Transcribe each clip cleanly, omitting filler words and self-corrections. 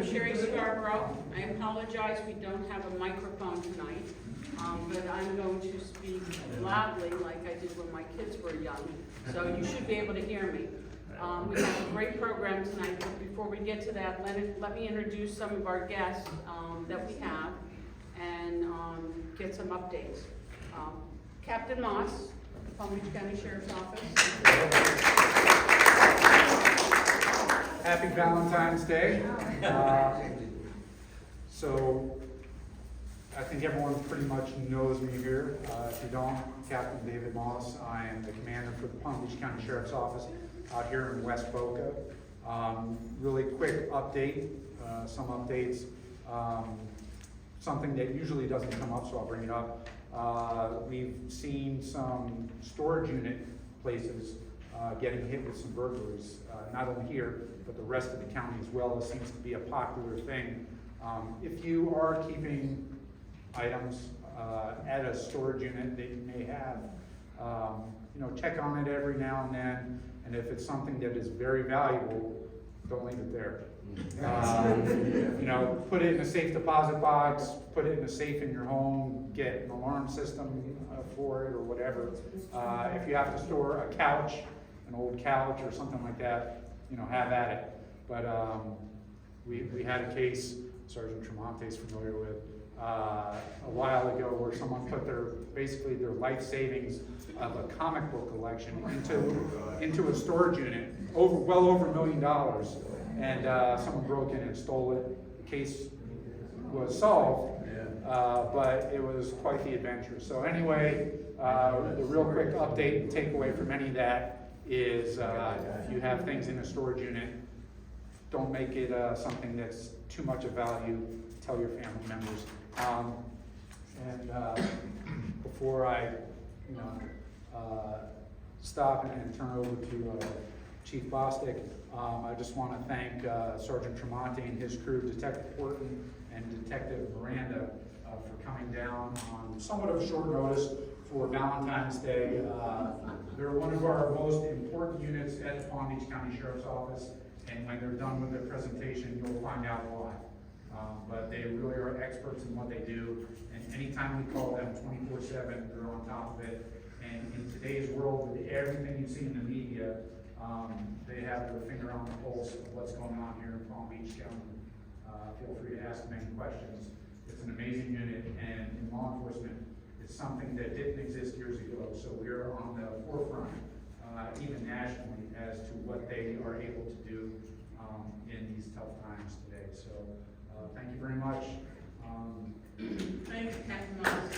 I'm Sherry Scarborough. I apologize, we don't have a microphone tonight, but I'm going to speak loudly like I did when my kids were young, so you should be able to hear me. We have a great program tonight, but before we get to that, let me introduce some of our guests that we have and get some updates. Captain Moss, Palm Beach County Sheriff's Office. Happy Valentine's Day. So I think everyone pretty much knows me here. If you don't, Captain David Moss. I am the commander for the Palm Beach County Sheriff's Office out here in West Boca. Really quick update, some updates. Something that usually doesn't come up, so I'll bring it up. We've seen some storage unit places getting hit with some burglaries, not only here, but the rest of the county as well. It seems to be a popular thing. If you are keeping items at a storage unit that you may have, check on it every now and then, and if it's something that is very valuable, don't leave it there. Put it in a safe deposit box, put it in a safe in your home, get an alarm system for it or whatever. If you have to store a couch, an old couch or something like that, have at it. But we had a case Sergeant Tremonte is familiar with a while ago where someone put basically their life savings of a comic book collection into a storage unit, well over $1 million. And someone broke in and stole it. The case was solved, but it was quite the adventure. So anyway, the real quick update and takeaway from any of that is if you have things in a storage unit, don't make it something that's too much of value. Tell your family members. Before I stop and turn over to Chief Bostic, I just want to thank Sergeant Tremonte and his crew, Detective Horton and Detective Miranda, for coming down on somewhat of a short notice for Valentine's Day. They're one of our most important units at the Palm Beach County Sheriff's Office, and when they're done with their presentation, you'll find out why. But they really are experts in what they do, and anytime we call them 24/7, they're on top of it. And in today's world, with everything you see in the media, they have their finger on the pulse of what's going on here in Palm Beach County. Feel free to ask them any questions. It's an amazing unit, and in law enforcement, it's something that didn't exist years ago. So we're on the forefront, even nationally, as to what they are able to do in these tough times today. So thank you very much. Thanks, Captain Moss.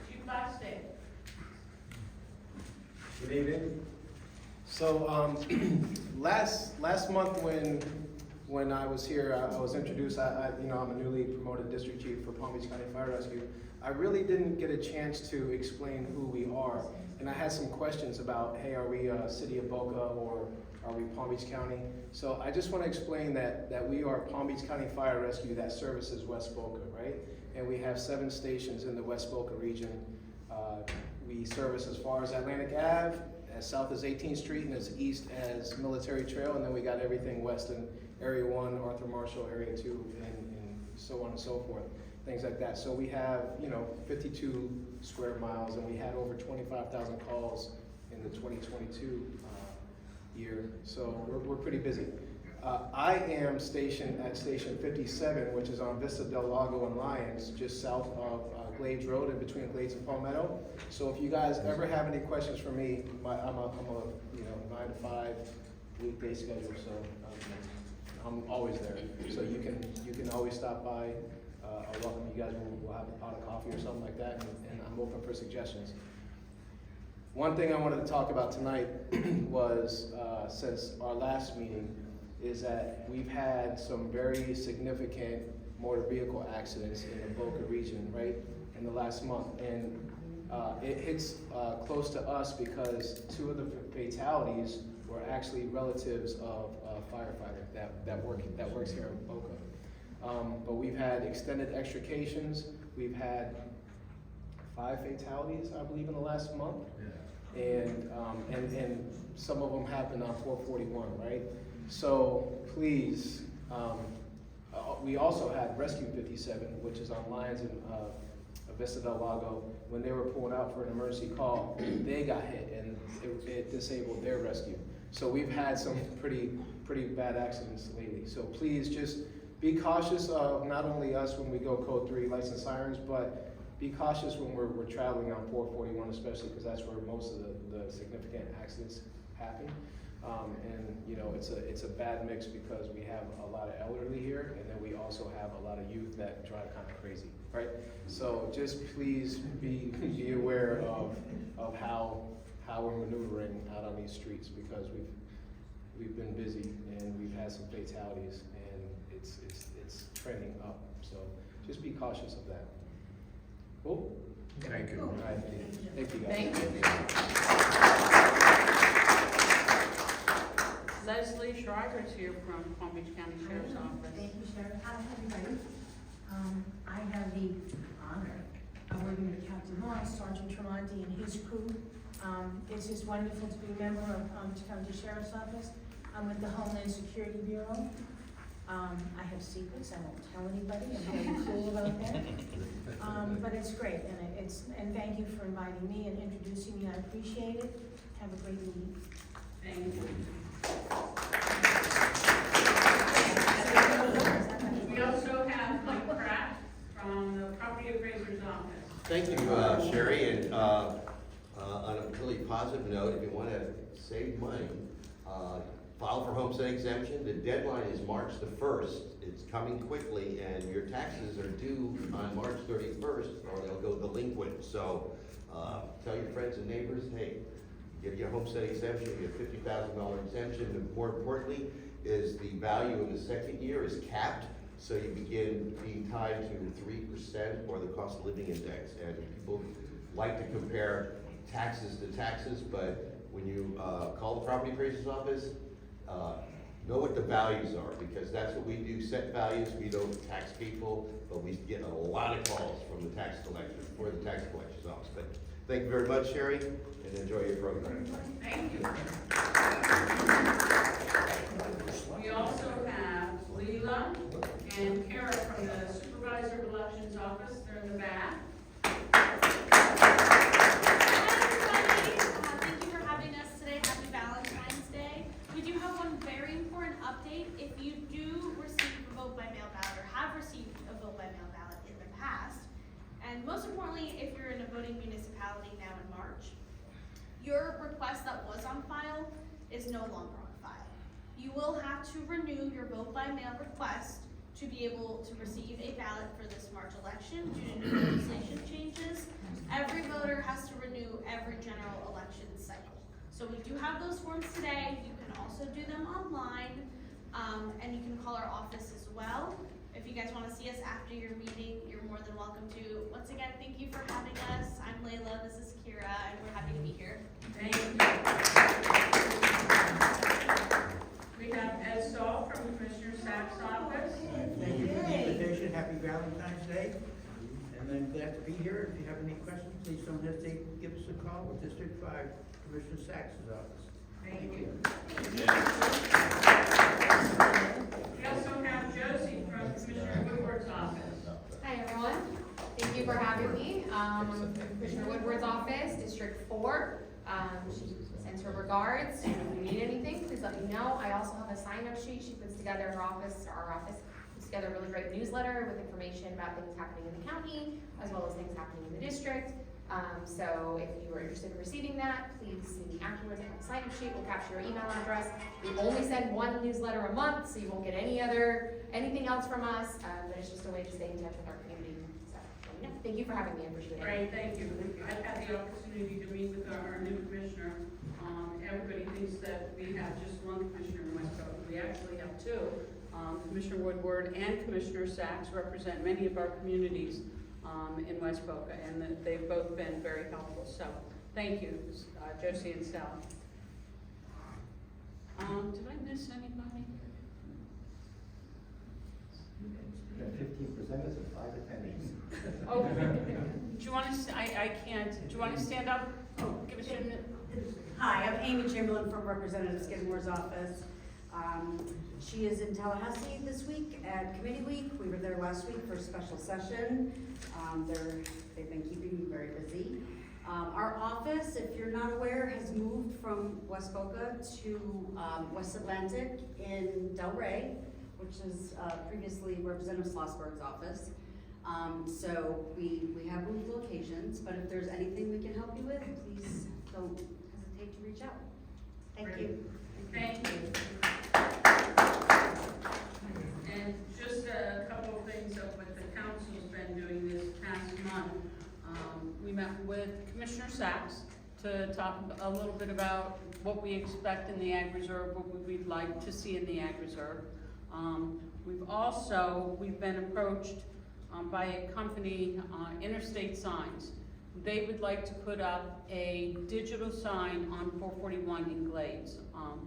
Chief Bostic. Good evening. So last month when I was here, I was introduced. I'm a newly promoted district chief for Palm Beach County Fire Rescue. I really didn't get a chance to explain who we are, and I had some questions about, hey, are we City of Boca or are we Palm Beach County? So I just want to explain that we are Palm Beach County Fire Rescue that services West Boca, right? And we have 7 stations in the West Boca region. We service as far as Atlantic Ave, as south as 18th Street, and as east as Military Trail, and then we got everything west in Area 1, Arthur Marshall, Area 2, and so on and so forth, things like that. So we have, 52 square miles, and we had over 25,000 calls in the 2022 year, so we're pretty busy. I am stationed at Station 57, which is on Vista del Lago and Lyons, just south of Glades Road, in between Glades and Palmetto. So if you guys ever have any questions for me, I'm a 9 to 5 weekday schedule, so I'm always there. So you can always stop by. I'll welcome you guys. We'll have a pot of coffee or something like that, and I'm open for suggestions. One thing I wanted to talk about tonight was, since our last meeting, is that we've had some very significant motor vehicle accidents in the Boca region, right, in the last month. And it hits close to us because 2 of the fatalities were actually relatives of a firefighter that works here in Boca. But we've had extended extrications. We've had 5 fatalities, I believe, in the last month. And some of them happened on 441, right? So please, we also had Rescue 57, which is on Lyons and Vista del Lago. When they were pulled out for an emergency call, they got hit and it disabled their rescue. So we've had some pretty bad accidents lately. So please just be cautious of not only us when we go code 3 lights and sirens, but be cautious when we're traveling on 441, especially because that's where most of the significant accidents happen. And you know, it's a bad mix because we have a lot of elderly here, and then we also have a lot of youth that drive kind of crazy, right? So just please be aware of how we're maneuvering out on these streets, because we've been busy and we've had some fatalities, and it's trending up. So just be cautious of that. Cool. Thank you. All right, thank you guys. Thank you. Leslie Schreiber's here from Palm Beach County Sheriff's Office. Thank you, Sheriff. Hi, everybody. I have the honor of working with Captain Moss, Sergeant Tremonti, and his crew. It's just wonderful to be a member of Palm Beach County Sheriff's Office. I'm with the Homeland Security Bureau. I have secrets. I won't tell anybody. I'm very cool about that. But it's great, and thank you for inviting me and introducing me. I appreciate it. Have a great meeting. Thank you. We also have Mike Pratt from the Property Appraiser's Office. Thank you, Sherry, and on a really positive note, if you want to save money, file for homestead exemption. The deadline is March the 1st. It's coming quickly, and your taxes are due on March 31st, or they'll go delinquent. So tell your friends and neighbors, hey, get your homestead exemption, you get $50,000 exemption. And more importantly, is the value in the second year is capped, so you begin being tied to 3% or the cost of living index. And people like to compare taxes to taxes, but when you call the property appraiser's office, know what the values are, because that's what we do, set values. We don't tax people, but we get a lot of calls from the tax collector, for the tax collector's office. But thank you very much, Sherry, and enjoy your program. Thank you. We also have Leela and Kara from the Supervisor of Elections Office. They're in the back. Thank you for having us today. Happy Valentine's Day. We do have one very important update. If you do receive a vote by mail ballot or have received a vote by mail ballot in the past, and most importantly, if you're in a voting municipality now in March, your request that was on file is no longer on file. You will have to renew your vote by mail request to be able to receive a ballot for this March election due to new legislation changes. Every voter has to renew every general election cycle. So we do have those forms today. You can also do them online, and you can call our office as well. If you guys want to see us after your meeting, you're more than welcome to. Once again, thank you for having us. I'm Layla, this is Kira, and we're happy to be here. Thank you. We have Ed Saul from Commissioner Sack's office. Thank you for the invitation. Happy Valentine's Day. And I'm glad to be here. If you have any questions, please don't hesitate to give us a call with District 5, Commissioner Sachs' office. Thank you. We also have Josie from Commissioner Woodward's office. Hi, everyone. Thank you for having me. Commissioner Woodward's office, District 4. She sends her regards. If you need anything, please let me know. I also have a sign-up sheet she puts together. Our office puts together a really great newsletter with information about things happening in the county, as well as things happening in the district. So if you are interested in receiving that, please see me afterwards. I have a sign-up sheet. We'll capture your email address. We only send one newsletter a month, so you won't get anything else from us. But it's just a way to stay in touch with our community. So let me know. Thank you for having me. I appreciate it. Great, thank you. I've had the opportunity to meet with our new commissioner. Everybody thinks that we have just one commissioner in West Boca. We actually have two. Commissioner Woodward and Commissioner Sachs represent many of our communities in West Boca, and they've both been very helpful. So thank you, Josie and Sal. Did I miss anybody? 15% is a 5 attendees. Oh, do you want to? I can't. Do you want to stand up? Oh, give us a minute. Hi, I'm Amy Chamberlain from Representative Skidmore's office. She is in Tallahassee this week at committee week. We were there last week for a special session. They've been keeping me very busy. Our office, if you're not aware, has moved from West Boca to West Atlantic in Delray, which is previously Representative Schlossberg's office. So we have moved locations, but if there's anything we can help you with, please don't hesitate to reach out. Thank you. Thank you. And just a couple of things of what the council's been doing this past month. We met with Commissioner Sachs to talk a little bit about what we expect in the Ag Reserve, what we'd like to see in the Ag Reserve. We've been approached by a company, Interstate Signs. They would like to put up a digital sign on 441 in Glades,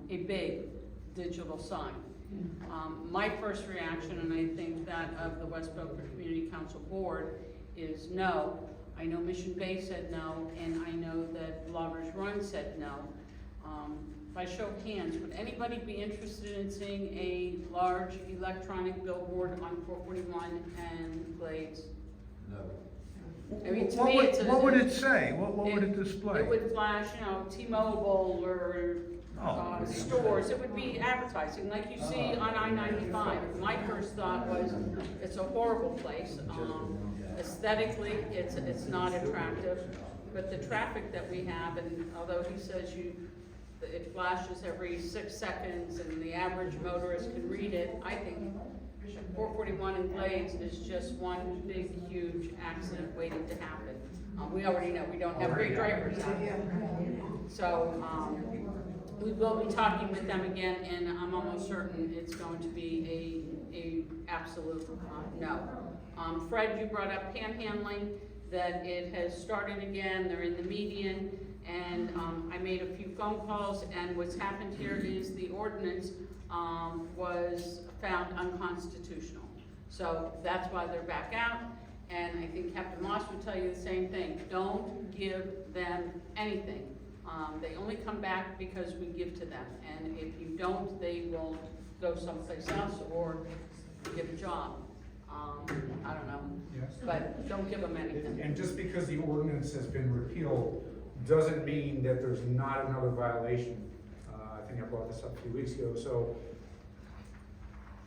a big digital sign. My first reaction, and I think that of the West Boca Community Council Board, is no. I know Mission Bay said no, and I know that Loggers Run said no. By show of hands, would anybody be interested in seeing a large electronic billboard on 441 and Glades? No. I mean, to me, it's a. What would it say? What would it display? It would flash, T-Mobile or Oh. stores. It would be advertising like you see on I-95. My first thought was, it's a horrible place. Aesthetically, it's not attractive, but the traffic that we have, and although he says it flashes every 6 seconds and the average motorist can read it, I think 441 in Glades is just one big, huge accident waiting to happen. We already know we don't have great drivers out here. So, we will be talking with them again, and I'm almost certain it's going to be a absolute no. Fred, you brought up panhandling, that it has started again, they're in the median, and I made a few phone calls, and what's happened here is the ordinance was found unconstitutional. So that's why they're back out, and I think Captain Moss would tell you the same thing. Don't give them anything. They only come back because we give to them, and if you don't, they will go someplace else or give a job. I don't know, Yes. but don't give them anything. And just because the ordinance has been repealed, doesn't mean that there's not another violation. I think I brought this up a few weeks ago. So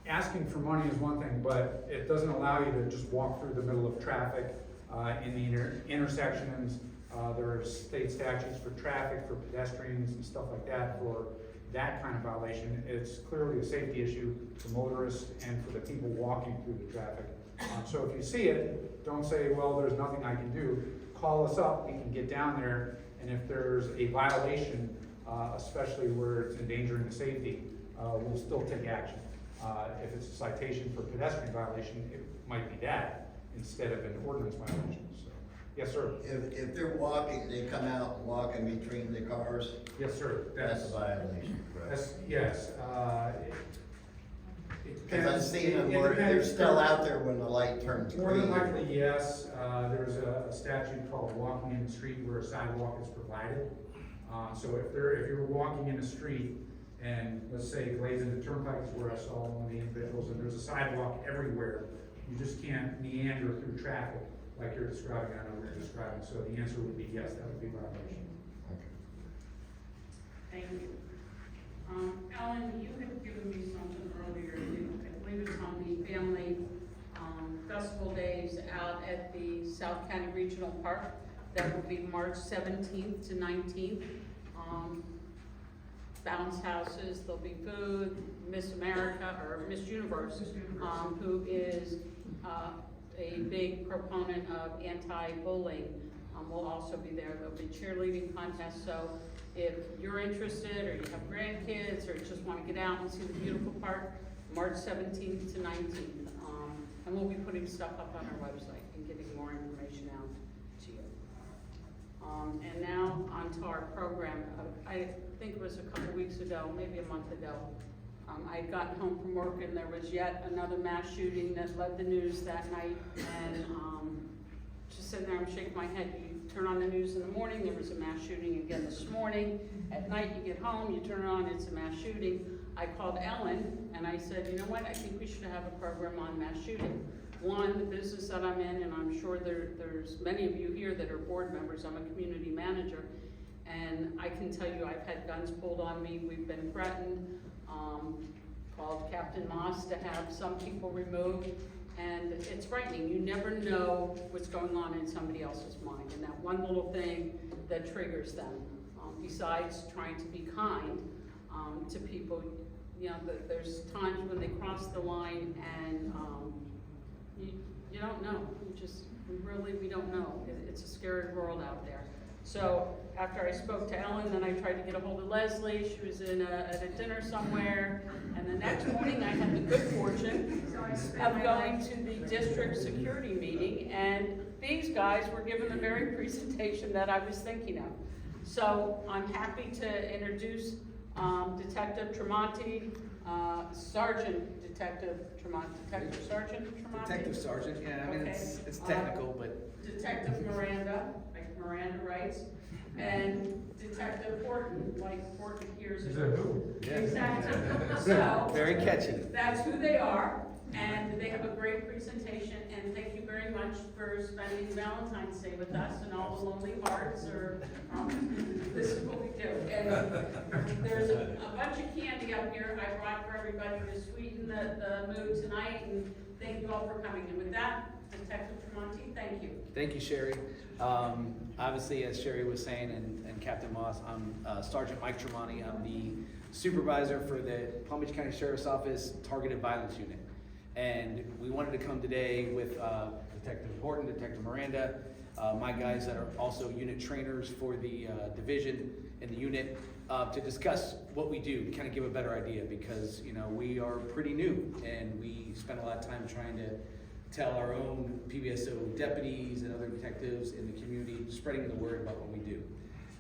asking for money is one thing, but it doesn't allow you to just walk through the middle of traffic in the intersections. There are state statutes for traffic, for pedestrians and stuff like that for that kind of violation. It's clearly a safety issue for motorists and for the people walking through the traffic. So if you see it, don't say, well, there's nothing I can do. Call us up, we can get down there, and if there's a violation, especially where it's endangering the safety, we'll still take action. If it's a citation for pedestrian violation, it might be that instead of an ordinance violation. So, yes, sir. If they're walking, they come out and walk in between the cars, Yes, sir. that's a violation, correct? That's, yes. Because I've seen them where they're still out there when the light turns More than green. likely, yes. There's a statute called walking in the street where a sidewalk is provided. So if you're walking in the street, and let's say Glades into Turnpike is where I saw one of the individuals, and there's a sidewalk everywhere, you just can't meander through traffic like you're describing, I know what you're describing. So the answer would be yes, that would be a violation. Thank you. Ellen, you had given me something earlier, I believe it's on the family festival days out at the South County Regional Park. That will be March 17th to 19th. Bounce houses, there'll be food, Miss America, or Miss Universe, who is a big proponent of anti-bullying, will also be there. There'll be cheerleading contests, so if you're interested, or you have grandkids, or just want to get out and see the beautiful park, March 17th to 19th. And we'll be putting stuff up on our website and getting more information out to you. And now onto our program. I think it was a couple weeks ago, maybe a month ago, I had gotten home from work and there was yet another mass shooting that led the news that night, and just sitting there, I'm shaking my head. You turn on the news in the morning, there was a mass shooting again this morning. At night, you get home, you turn it on, it's a mass shooting. I called Ellen and I said, you know what, I think we should have a program on mass shooting. One, the business that I'm in, and I'm sure there's many of you here that are board members, I'm a community manager, and I can tell you I've had guns pulled on me, we've been threatened, called Captain Moss to have some people removed, and it's frightening. You never know what's going on in somebody else's mind, and that one little thing that triggers them. Besides trying to be kind to people, you know, there's times when they cross the line and you don't know. We don't know. It's a scary world out there. So after I spoke to Ellen, then I tried to get a hold of Leslie. She was at a dinner somewhere. And the next morning I had the good fortune of going to the district security meeting, and these guys were given the very presentation that I was thinking of. So I'm happy to introduce Detective Tremonti, Detective Sergeant Tremonti? Detective Sergeant, yeah, I mean, Okay. it's technical, but. Detective Miranda, like Miranda writes, and Detective Horton, like Horton hears it. Yeah. Exactly. So, Very catchy. that's who they are, and they have a great presentation, and thank you very much for spending Valentine's Day with us, and all the lonely hearts are, this is what we do. And there's a bunch of candy up here I brought for everybody to sweeten the mood tonight, and thank you all for coming. And with that, Detective Tremonti, thank you. Thank you, Sherry. Obviously, as Sherry was saying, and Captain Moss, I'm Sergeant Mike Tremonti. I'm the supervisor for the Palm Beach County Sheriff's Office Targeted Violence Unit. And we wanted to come today with Detective Horton, Detective Miranda, my guys that are also unit trainers for the division and the unit, to discuss what we do, to kind of give a better idea, because, you know, we are pretty new and we spend a lot of time trying to tell our own PBSO deputies and other detectives in the community, spreading the word about what we do.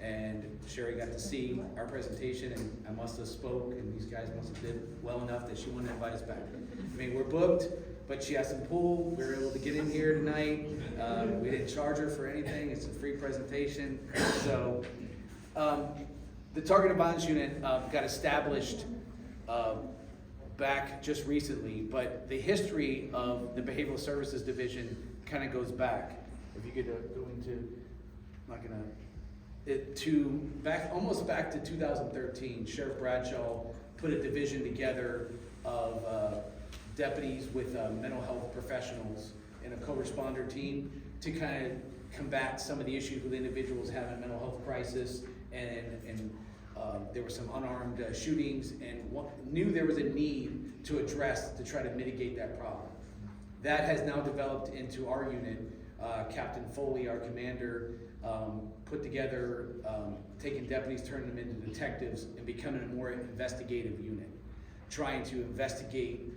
And Sherry got to see our presentation, and I must have spoke, and these guys must have did well enough that she wanted to invite us back. I mean, we're booked, but she has some pull. We were able to get in here tonight. We didn't charge her for anything. It's a free presentation. So the Targeted Violence Unit got established back just recently, but the history of the Behavioral Services Division kind of goes back. If you could go into, I'm not gonna, almost back to 2013, Sheriff Bradshaw put a division together of deputies with mental health professionals and a co-responder team to kind of combat some of the issues with individuals having a mental health crisis, and there were some unarmed shootings, and knew there was a need to address to try to mitigate that problem. That has now developed into our unit. Captain Foley, our commander, put together, taking deputies, turning them into detectives, and becoming a more investigative unit, trying to investigate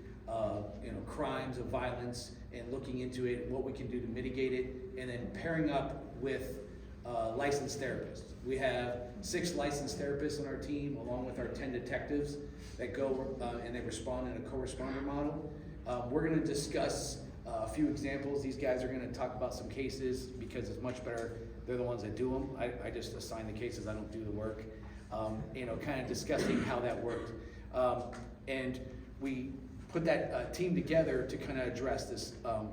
crimes of violence and looking into it, and what we can do to mitigate it, and then pairing up with licensed therapists. We have 6 licensed therapists on our team, along with our 10 detectives that go and they respond in a co-responder model. We're going to discuss a few examples. These guys are going to talk about some cases because it's much better. They're the ones that do them. I just assign the cases. I don't do the work. Kind of discussing how that worked. And we put that team together to kind of address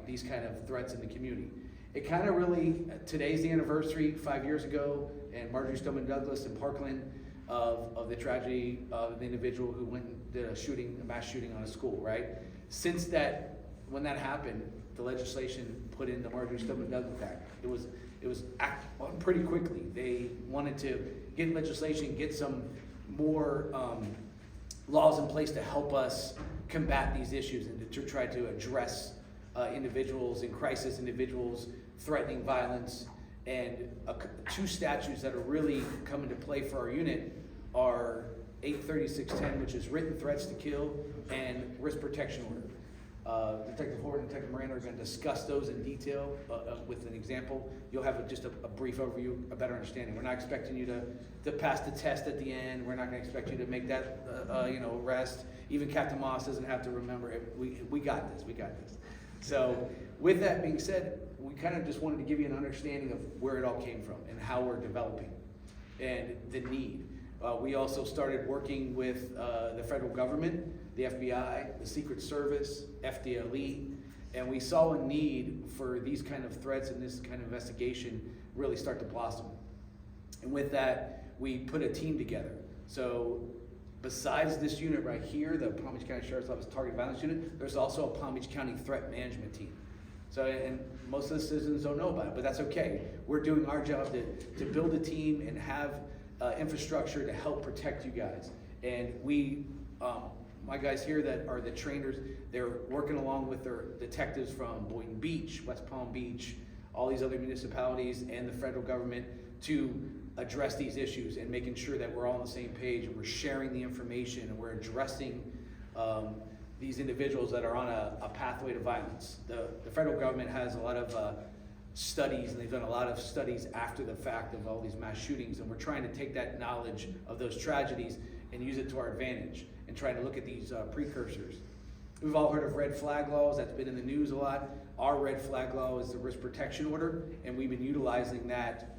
these kind of threats in the community. It kind of really, today's the anniversary, 5 years ago, and Marjorie Stoneman Douglas in Parkland, of the tragedy of the individual who went and did a mass shooting on a school, right? Since when that happened, the legislation put in the Marjorie Stoneman Douglas Act. It was acted on pretty quickly. They wanted to get legislation, get some more laws in place to help us combat these issues and to try to address individuals in crisis, individuals threatening violence. And 2 statutes that are really come into play for our unit are 83610, which is written threats to kill, and risk protection order. Detective Horton and Detective Miranda are going to discuss those in detail with an example. You'll have just a brief overview, a better understanding. We're not expecting you to pass the test at the end. We're not going to expect you to make that arrest. Even Captain Moss doesn't have to remember it. We got this. We got this. So with that being said, we kind of just wanted to give you an understanding of where it all came from and how we're developing and the need. We also started working with the federal government, the FBI, the Secret Service, FDLE, and we saw a need for these kind of threats and this kind of investigation really start to blossom. And with that, we put a team together. So besides this unit right here, the Palm Beach County Sheriff's Office Target Violence Unit, there's also a Palm Beach County Threat Management Team. So, and most of the citizens don't know about it, but that's okay. We're doing our job to build a team and have infrastructure to help protect you guys. And we, my guys here that are the trainers, they're working along with their detectives from Boynton Beach, West Palm Beach, all these other municipalities and the federal government to address these issues and making sure that we're all on the same page and we're sharing the information and we're addressing these individuals that are on a pathway to violence. The federal government has a lot of studies, and they've done a lot of studies after the fact of all these mass shootings, and we're trying to take that knowledge of those tragedies and use it to our advantage and try to look at these precursors. We've all heard of red flag laws. That's been in the news a lot. Our red flag law is the risk protection order, and we've been utilizing that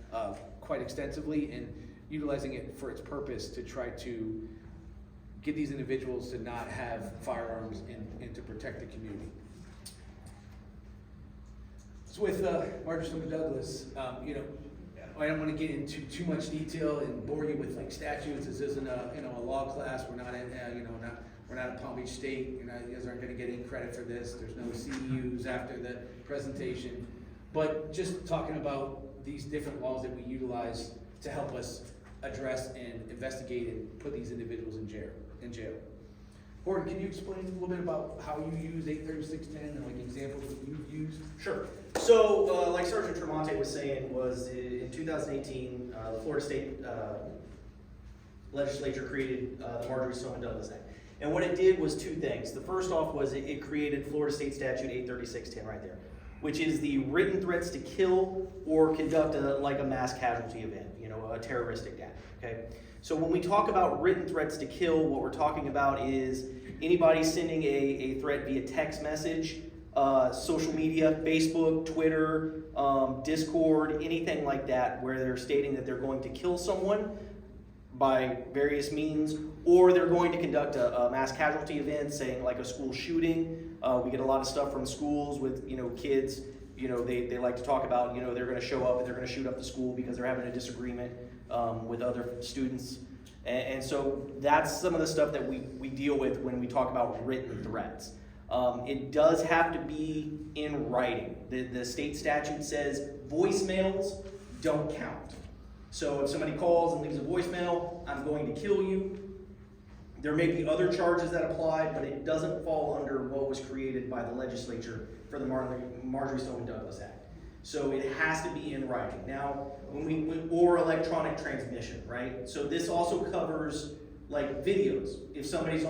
quite extensively and utilizing it for its purpose to try to get these individuals to not have firearms and to protect the community. So with Marjorie Stoneman Douglas, you know, I don't want to get into too much detail and bore you with like statutes. This isn't a law class. We're not in we're not at Palm Beach State. You guys aren't going to get any credit for this. There's no CEUs after the presentation. But just talking about these different laws that we utilize to help us address and investigate and put these individuals in jail. Gordon, can you explain a little bit about how you use 83610 and like examples that you've used? Sure. So, like Sergeant Tremonte was saying, was in 2018, the Florida State Legislature created the Marjorie Stoneman Douglas Act. And what it did was two things. The first off was it created Florida State Statute 83610 right there, which is the written threats to kill or conduct a mass casualty event, a terroristic act, okay? So when we talk about written threats to kill, what we're talking about is anybody sending a threat via text message, social media, Facebook, Twitter, Discord, anything like that, where they're stating that they're going to kill someone by various means, or they're going to conduct a mass casualty event, saying like a school shooting. We get a lot of stuff from schools with, kids, they like to talk about, they're going to show up and they're going to shoot up the school because they're having a disagreement with other students. And so that's some of the stuff that we deal with when we talk about written threats. It does have to be in writing. The state statute says voicemails don't count. So if somebody calls and leaves a voicemail, I'm going to kill you. There may be other charges that apply, but it doesn't fall under what was created by the legislature for the Marjorie Stoneman Douglas Act. So it has to be in writing. Now, or electronic transmission, right? So this also covers like videos. If somebody's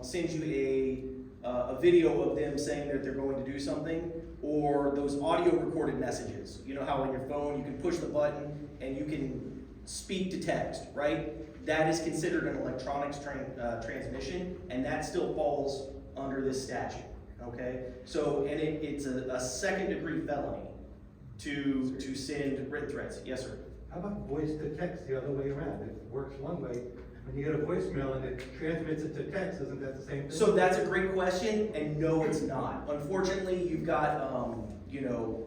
sends you a video of them saying that they're going to do something, or those audio recorded messages. You know how on your phone you can push the button and you can speak to text, right? That is considered an electronics transmission, and that still falls under this statute, okay? So, and it's a second-degree felony to send written threats. Yes, sir? How about voice to text the other way around? It works one way. When you get a voicemail and it transmits it to text, isn't that the same thing? So that's a great question, and no, it's not. Unfortunately, you've got,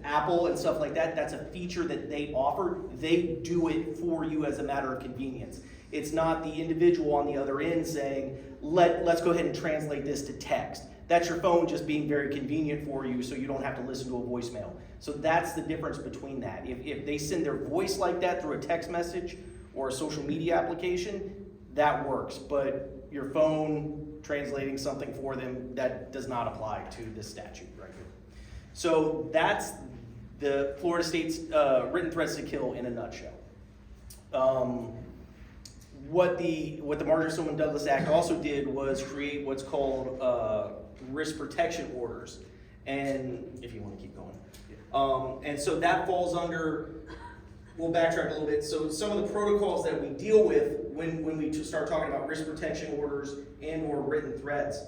Apple and stuff like that. That's a feature that they offer. They do it for you as a matter of convenience. It's not the individual on the other end saying, let's go ahead and translate this to text. That's your phone just being very convenient for you so you don't have to listen to a voicemail. So that's the difference between that. If they send their voice like that through a text message or a social media application, that works. But your phone translating something for them, that does not apply to this statute right here. So that's the Florida State's written threats to kill in a nutshell. What the Marjorie Stoneman Douglas Act also did was create what's called risk protection orders, and if you want to keep going, and so that falls under. We'll backtrack a little bit. So some of the protocols that we deal with when we start talking about risk protection orders and or written threats,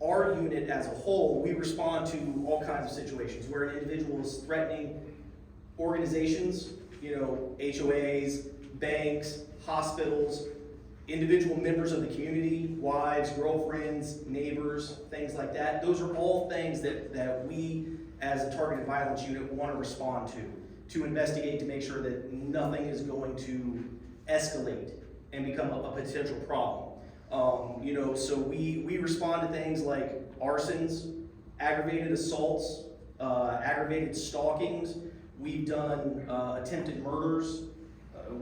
our unit as a whole, we respond to all kinds of situations where an individual is threatening organizations, HOAs, banks, hospitals, individual members of the community, wives, girlfriends, neighbors, things like that. Those are all things that we, as a targeted violence unit, want to respond to investigate, to make sure that nothing is going to escalate and become a potential problem. So we respond to things like arsons, aggravated assaults, aggravated stalkings. We've done attempted murders.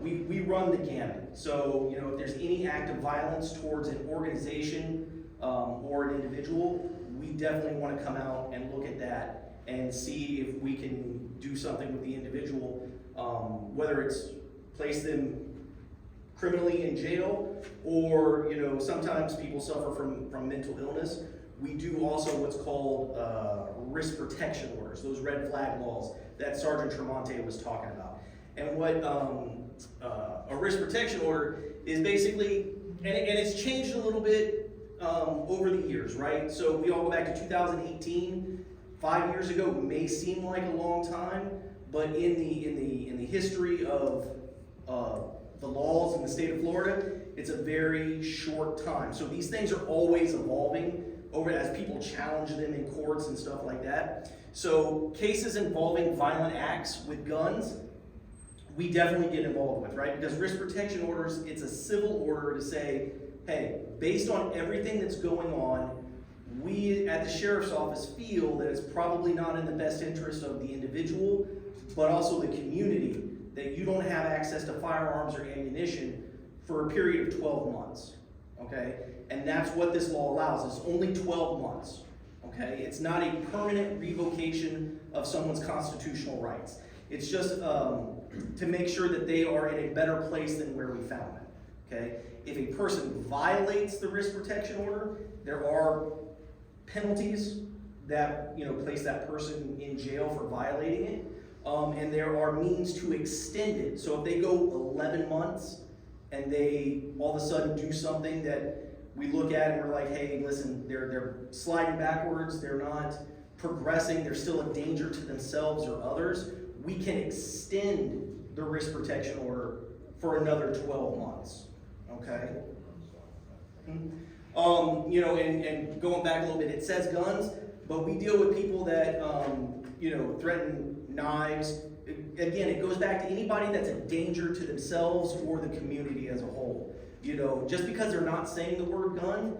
We run the gamut. So, if there's any act of violence towards an organization or an individual, we definitely want to come out and look at that and see if we can do something with the individual, whether it's place them criminally in jail, or sometimes people suffer from mental illness. We do also what's called risk protection orders, those red flag laws that Sergeant Tremonte was talking about. And what a risk protection order is basically, and it's changed a little bit over the years, right? So we all go back to 2018. 5 years ago may seem like a long time, but in the history of the laws in the state of Florida, it's a very short time. So these things are always evolving over as people challenge them in courts and stuff like that. So cases involving violent acts with guns, we definitely get involved with, right? Because risk protection orders, it's a civil order to say, hey, based on everything that's going on, we at the sheriff's office feel that it's probably not in the best interest of the individual, but also the community, that you don't have access to firearms or ammunition for a period of 12 months, okay? And that's what this law allows, it's only 12 months, okay? It's not a permanent revocation of someone's constitutional rights. It's just to make sure that they are in a better place than where we found them, okay? If a person violates the risk protection order, there are penalties that place that person in jail for violating it. And there are means to extend it. So if they go 11 months and they all of a sudden do something that we look at and we're like, hey, listen, they're sliding backwards, they're not progressing, they're still a danger to themselves or others, we can extend the risk protection order for another 12 months, okay? And going back a little bit, it says guns, but we deal with people that, threaten knives. Again, it goes back to anybody that's a danger to themselves or the community as a whole. Just because they're not saying the word gun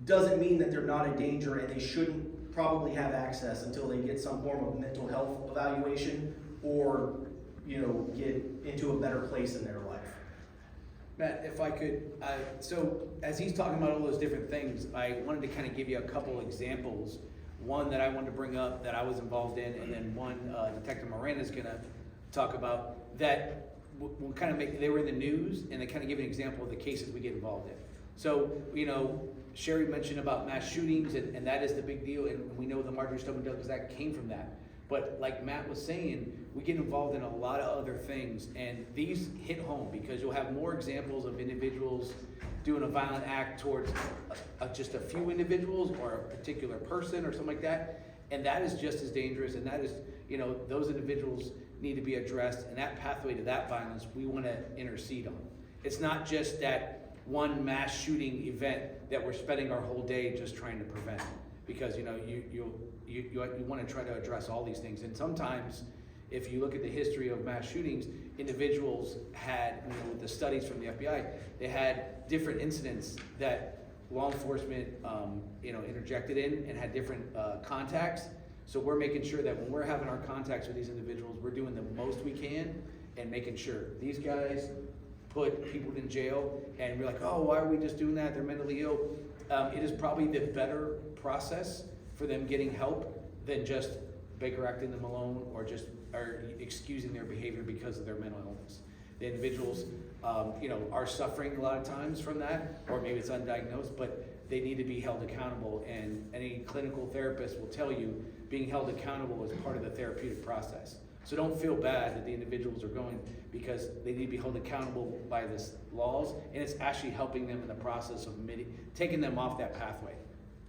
doesn't mean that they're not a danger, and they shouldn't probably have access until they get some form of mental health evaluation or, get into a better place in their life. Matt, if I could, so as he's talking about all those different things, I wanted to kind of give you a couple examples. One that I wanted to bring up that I was involved in, and then one Detective Miranda's gonna talk about that will kind of they were in the news, and they kind of give an example of the cases we get involved in. So, Sherry mentioned about mass shootings, and that is the big deal, and we know the Marjorie Stoneman Douglas Act came from that. But like Matt was saying, we get involved in a lot of other things, and these hit home because you'll have more examples of individuals doing a violent act towards just a few individuals or a particular person or something like that, and that is just as dangerous, and that is, those individuals need to be addressed, and that pathway to that violence we want to intercede on. It's not just that one mass shooting event that we're spending our whole day just trying to prevent, because you want to try to address all these things. And sometimes, if you look at the history of mass shootings, individuals had, with the studies from the FBI, they had different incidents that law enforcement, interjected in and had different contacts. So we're making sure that when we're having our contacts with these individuals, we're doing the most we can and making sure these guys put people in jail, and we're like, oh, why are we just doing that? They're mentally ill. It is probably the better process for them getting help than just Baker acting them alone or excusing their behavior because of their mental illness. The individuals, are suffering a lot of times from that, or maybe it's undiagnosed, but they need to be held accountable. And any clinical therapist will tell you being held accountable is part of the therapeutic process. So don't feel bad that the individuals are going, because they need to be held accountable by this laws, and it's actually helping them in the process of taking them off that pathway.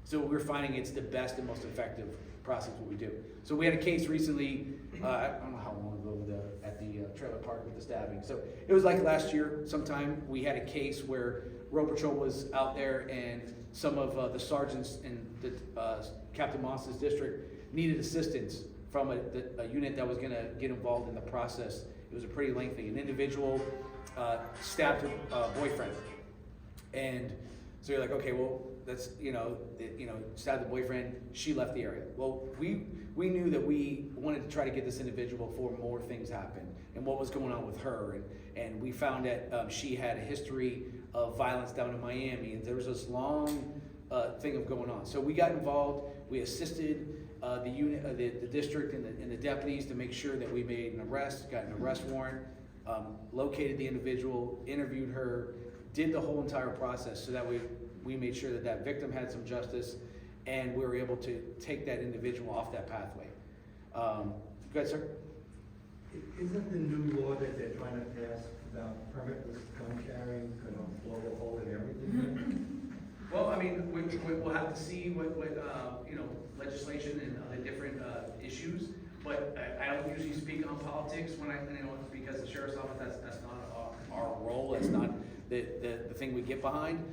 So we're finding it's the best and most effective process what we do. So we had a case recently, I don't know how long ago, at the trailer park with the stabbing. So it was like last year sometime, we had a case where Road Patrol was out there and some of the sergeants in the Captain Moss's district needed assistance from a unit that was gonna get involved in the process. It was a pretty lengthy. An individual stabbed her boyfriend. And so you're like, okay, well, that's, stabbed the boyfriend, she left the area. Well, we knew that we wanted to try to get this individual before more things happened and what was going on with her. And we found that she had a history of violence down in Miami, and there was this long thing of going on. So we got involved, we assisted the unit, the district and the deputies to make sure that we made an arrest, got an arrest warrant, located the individual, interviewed her, did the whole entire process so that we made sure that that victim had some justice, and we were able to take that individual off that pathway. Go ahead, sir. Isn't the new law that they're trying to pass about permitless gun carrying gonna blow a hole in everything? Well, I mean, we'll have to see what legislation and other different issues, but I don't usually speak on politics when because the sheriff's office, that's not our role, that's not the thing we get behind.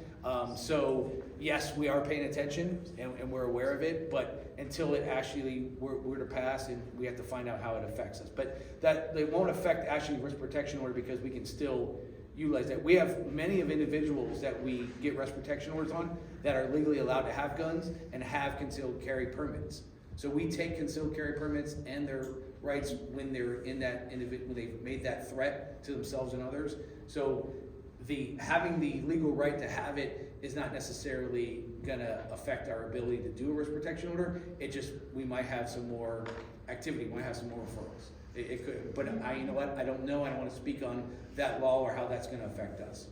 So yes, we are paying attention and we're aware of it, but until it actually were to pass, and we have to find out how it affects us. But that they won't affect actually risk protection order, because we can still utilize that. We have many of individuals that we get risk protection orders on that are legally allowed to have guns and have concealed carry permits. So we take concealed carry permits and their rights when they're in that when they've made that threat to themselves and others. So having the legal right to have it is not necessarily gonna affect our ability to do a risk protection order. It just, we might have some more activity, we might have some more referrals. It could, but you know what, I don't know, I don't wanna speak on that law or how that's gonna affect us.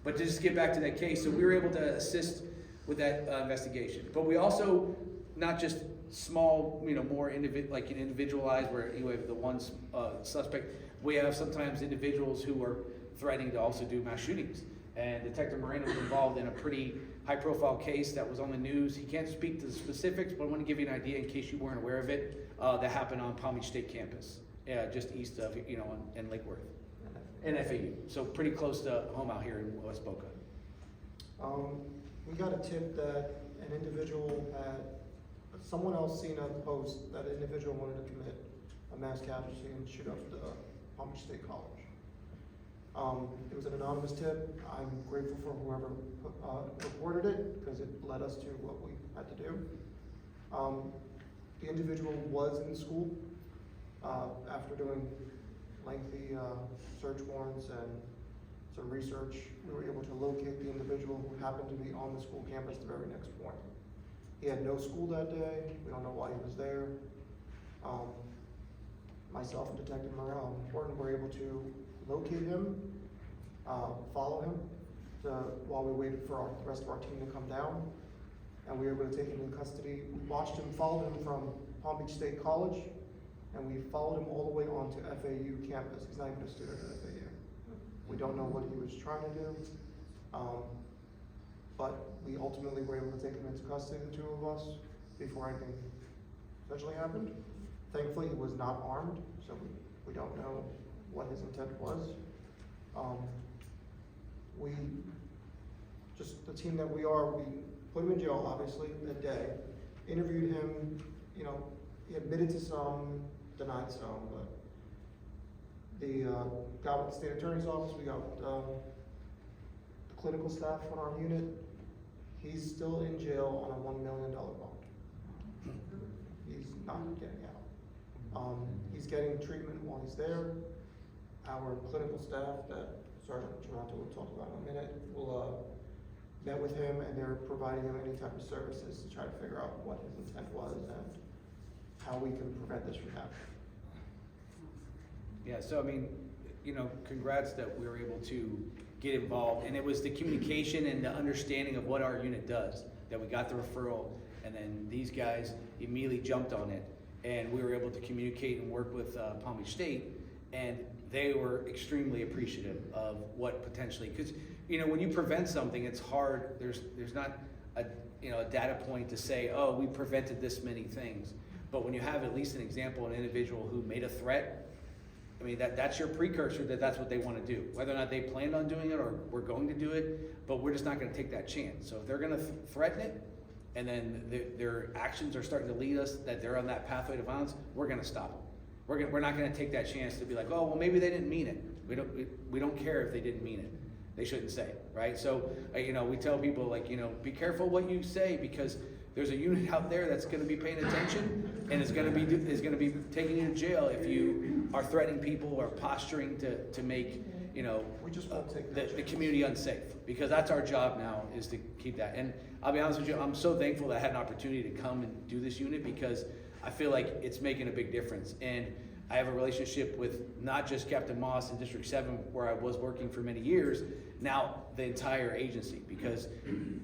But to just get back to that case, so we were able to assist with that investigation. But we also, not just small, more individualized, where you have the one suspect, we have sometimes individuals who are threatening to also do mass shootings. And Detective Moreno was involved in a pretty high-profile case that was on the news. He can't speak to the specifics, but I want to give you an idea in case you weren't aware of it. That happened on Palm Beach State campus, just east of, in Lake Worth, and FAU. So pretty close to home out here in West Boca. We got a tip that an individual someone else seen a post that an individual wanted to commit a mass casualty and shoot up the Palm Beach State College. It was an anonymous tip. I'm grateful for whoever reported it, because it led us to what we had to do. The individual was in school. After doing lengthy search warrants and some research, we were able to locate the individual who happened to be on the school campus the very next morning. He had no school that day. We don't know why he was there. Myself and Detective Moreno were able to locate him, follow him while we waited for the rest of our team to come down, and we were able to take him in custody. We watched him, followed him from Palm Beach State College, and we followed him all the way onto FAU campus. He's not even a student at FAU. We don't know what he was trying to do, but we ultimately were able to take him into custody, the two of us, before anything essentially happened. Thankfully, he was not armed, so we don't know what his intent was. We, just the team that we are, we put him in jail, obviously, a day, interviewed him, he admitted to some, denied some, but got with the state attorney's office, we got the clinical staff on our unit. He's still in jail on a $1 million bond. He's not getting out. He's getting treatment while he's there. Our clinical staff that Sergeant Toronto will talk about in a minute will met with him, and they're providing him any type of services to try to figure out what his intent was and how we can prevent this from happening. Yeah, so I mean, congrats that we were able to get involved, and it was the communication and the understanding of what our unit does, that we got the referral, and then these guys immediately jumped on it, and we were able to communicate and work with Palm Beach State, and they were extremely appreciative of what potentially, because when you prevent something, it's hard. There's not a data point to say, oh, we prevented this many things. But when you have at least an example, an individual who made a threat, I mean, that's your precursor that that's what they want to do. Whether or not they planned on doing it or we're going to do it, but we're just not going to take that chance. So if they're going to threaten it, and then their actions are starting to lead us that they're on that pathway to violence, we're going to stop them. We're not going to take that chance to be like, oh, well, maybe they didn't mean it. We don't care if they didn't mean it. They shouldn't say, right? So, we tell people, like, be careful what you say, because there's a unit out there that's going to be paying attention, and is going to be taking you to jail if you are threatening people or posturing to make We just won't take the community unsafe, because that's our job now, is to keep that. And I'll be honest with you, I'm so thankful that I had an opportunity to come and do this unit, because I feel like it's making a big difference. And I have a relationship with not just Captain Moss in District 7, where I was working for many years, now the entire agency, because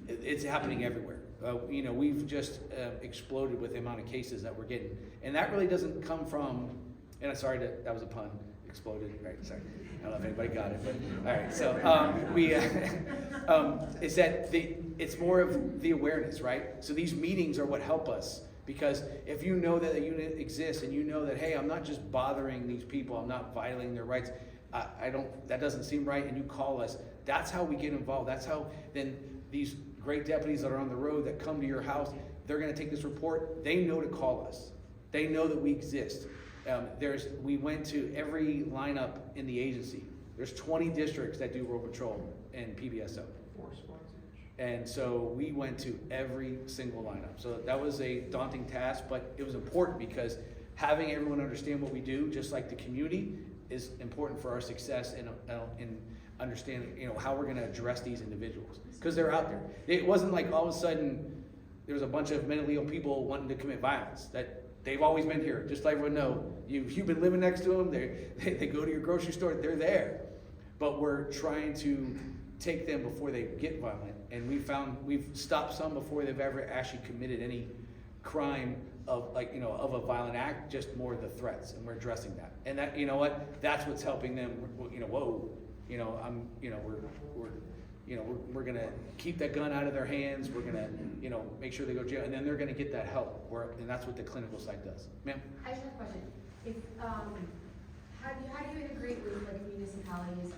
it's happening everywhere. We've just exploded with the amount of cases that we're getting. And that really doesn't come from, and I'm sorry, that was a pun, exploded, right, sorry. I don't know if anybody got it, but, all right, so it's that it's more of the awareness, right? So these meetings are what help us, because if you know that a unit exists and you know that, hey, I'm not just bothering these people, I'm not violating their rights, that doesn't seem right, and you call us, that's how we get involved. That's how then these great deputies that are on the road that come to your house, they're gonna take this report, they know to call us. They know that we exist. We went to every lineup in the agency. There's 20 districts that do road patrol and PBSO. And so we went to every single lineup. So that was a daunting task, but it was important, because having everyone understand what we do, just like the community, is important for our success in understanding, how we're gonna address these individuals. Because they're out there. It wasn't like all of a sudden there was a bunch of mentally ill people wanting to commit violence. That they've always been here. Just let everyone know. You've been living next to them. They go to your grocery store. They're there. But we're trying to take them before they get violent. And we've stopped some before they've ever actually committed any crime of a violent act, just more the threats, and we're addressing that. And that, that's what's helping them. We're gonna keep that gun out of their hands. We're gonna, make sure they go to jail, and then they're gonna get that help. And that's what the clinical side does. Ma'am? I just have a question. If, how do you integrate with like municipalities?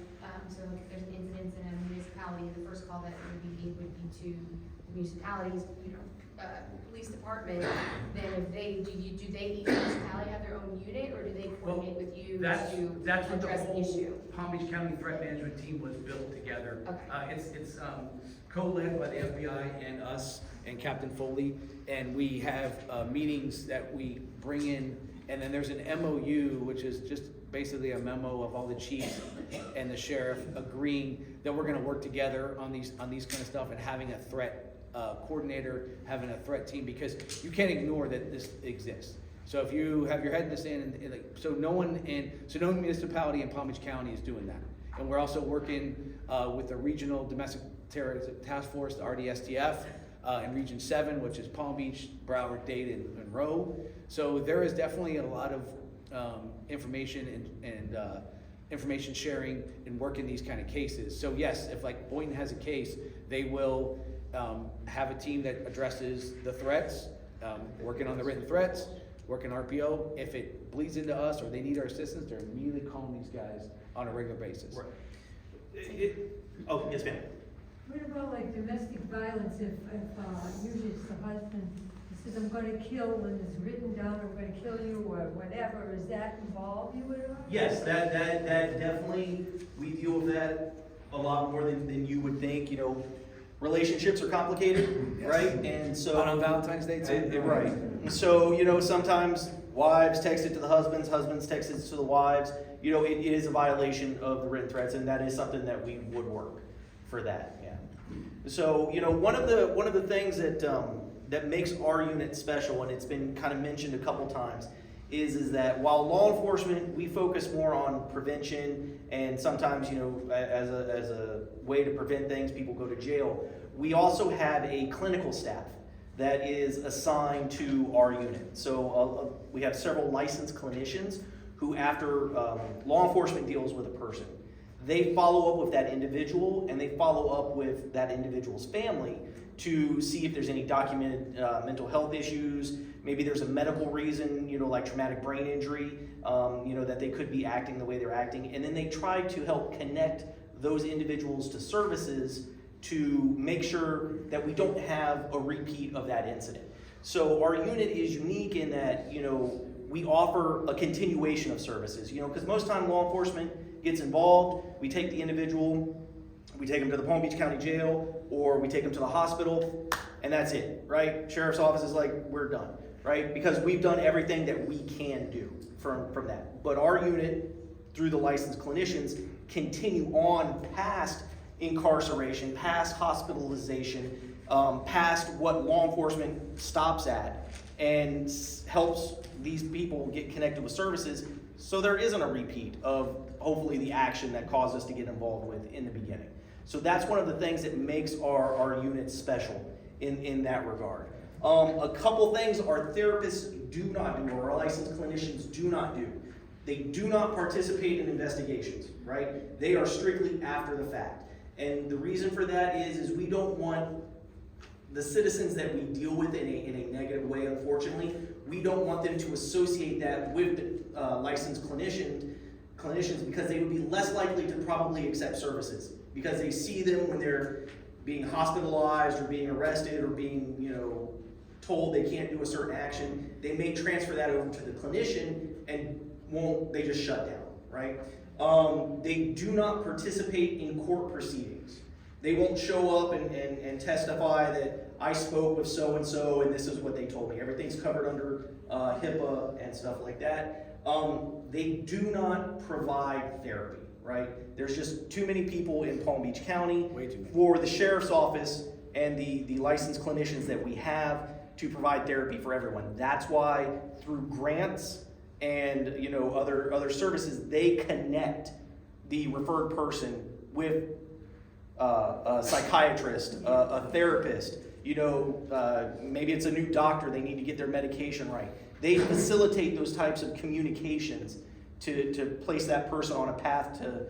So like if there's an incident in a municipality, the first call that would be to the municipalities, police department. Then if do each municipality have their own unit, or do they coordinate with you That's to what the address the whole issue? Palm Beach County Threat Management Team was built together. Okay. It's co-led by the FBI and us and Captain Foley, and we have meetings that we bring in, and then there's an MOU, which is just basically a memo of all the chiefs and the sheriff agreeing that we're gonna work together on these kind of stuff, and having a threat coordinator, having a threat team, because you can't ignore that this exists. So if you have your head in the sand, so no municipality in Palm Beach County is doing that. And we're also working with the Regional Domestic Terrorism Task Force, the RDSTF, in Region 7, which is Palm Beach, Broward, Dade, and Rowe. So there is definitely a lot of information and information sharing and working these kind of cases. So yes, if like Boynton has a case, they will have a team that addresses the threats, working on the written threats, working RPO. If it bleeds into us or they need our assistance, they're immediately calling these guys on a regular basis. Right. Oh, yes, ma'am. What about like domestic violence, if usually it's the husband, he says, I'm gonna kill, and it's written down, I'm gonna kill you, or whatever, does that involve you at all? Yes, that definitely, we deal with that a lot more than you would think. Relationships are complicated, right? And so on Valentine's Day too. Right. So sometimes wives text it to the husbands, husbands text it to the wives. It is a violation of the written threats, and that is something that we would work for that. Yeah. So one of the things that makes our unit special, and it's been kind of mentioned a couple times, is that while law enforcement, we focus more on prevention, and sometimes, as a way to prevent things, people go to jail. We also have a clinical staff that is assigned to our unit. So we have several licensed clinicians who, after law enforcement deals with a person, they follow up with that individual and they follow up with that individual's family to see if there's any documented mental health issues. Maybe there's a medical reason, like traumatic brain injury, that they could be acting the way they're acting. And then they try to help connect those individuals to services to make sure that we don't have a repeat of that incident. So our unit is unique in that, we offer a continuation of services, because most time law enforcement gets involved, we take the individual, we take them to the Palm Beach County Jail, or we take them to the hospital, and that's it, right? Sheriff's office is like, we're done, right? Because we've done everything that we can do from that. But our unit, through the licensed clinicians, continue on past incarceration, past hospitalization, past what law enforcement stops at, and helps these people get connected with services so there isn't a repeat of hopefully the action that caused us to get involved with in the beginning. So that's one of the things that makes our unit special in that regard. A couple things our therapists do not do, or our licensed clinicians do not do. They do not participate in investigations, right? They are strictly after the fact. And the reason for that is we don't want the citizens that we deal with in a negative way, unfortunately, we don't want them to associate that with the licensed clinicians because they would be less likely to probably accept services because they see them when they're being hospitalized or being arrested or being, told they can't do a certain action. They may transfer that over to the clinician and they just shut down, right? They do not participate in court proceedings. They won't show up and testify that I spoke with so-and-so and this is what they told me. Everything's covered under HIPAA and stuff like that. They do not provide therapy, right? There's just too many people in Palm Beach County for the sheriff's office and the licensed clinicians that we have to provide therapy for everyone. That's why through grants and other services, they connect the referred person with a psychiatrist, a therapist, maybe it's a new doctor, they need to get their medication right. They facilitate those types of communications to place that person on a path to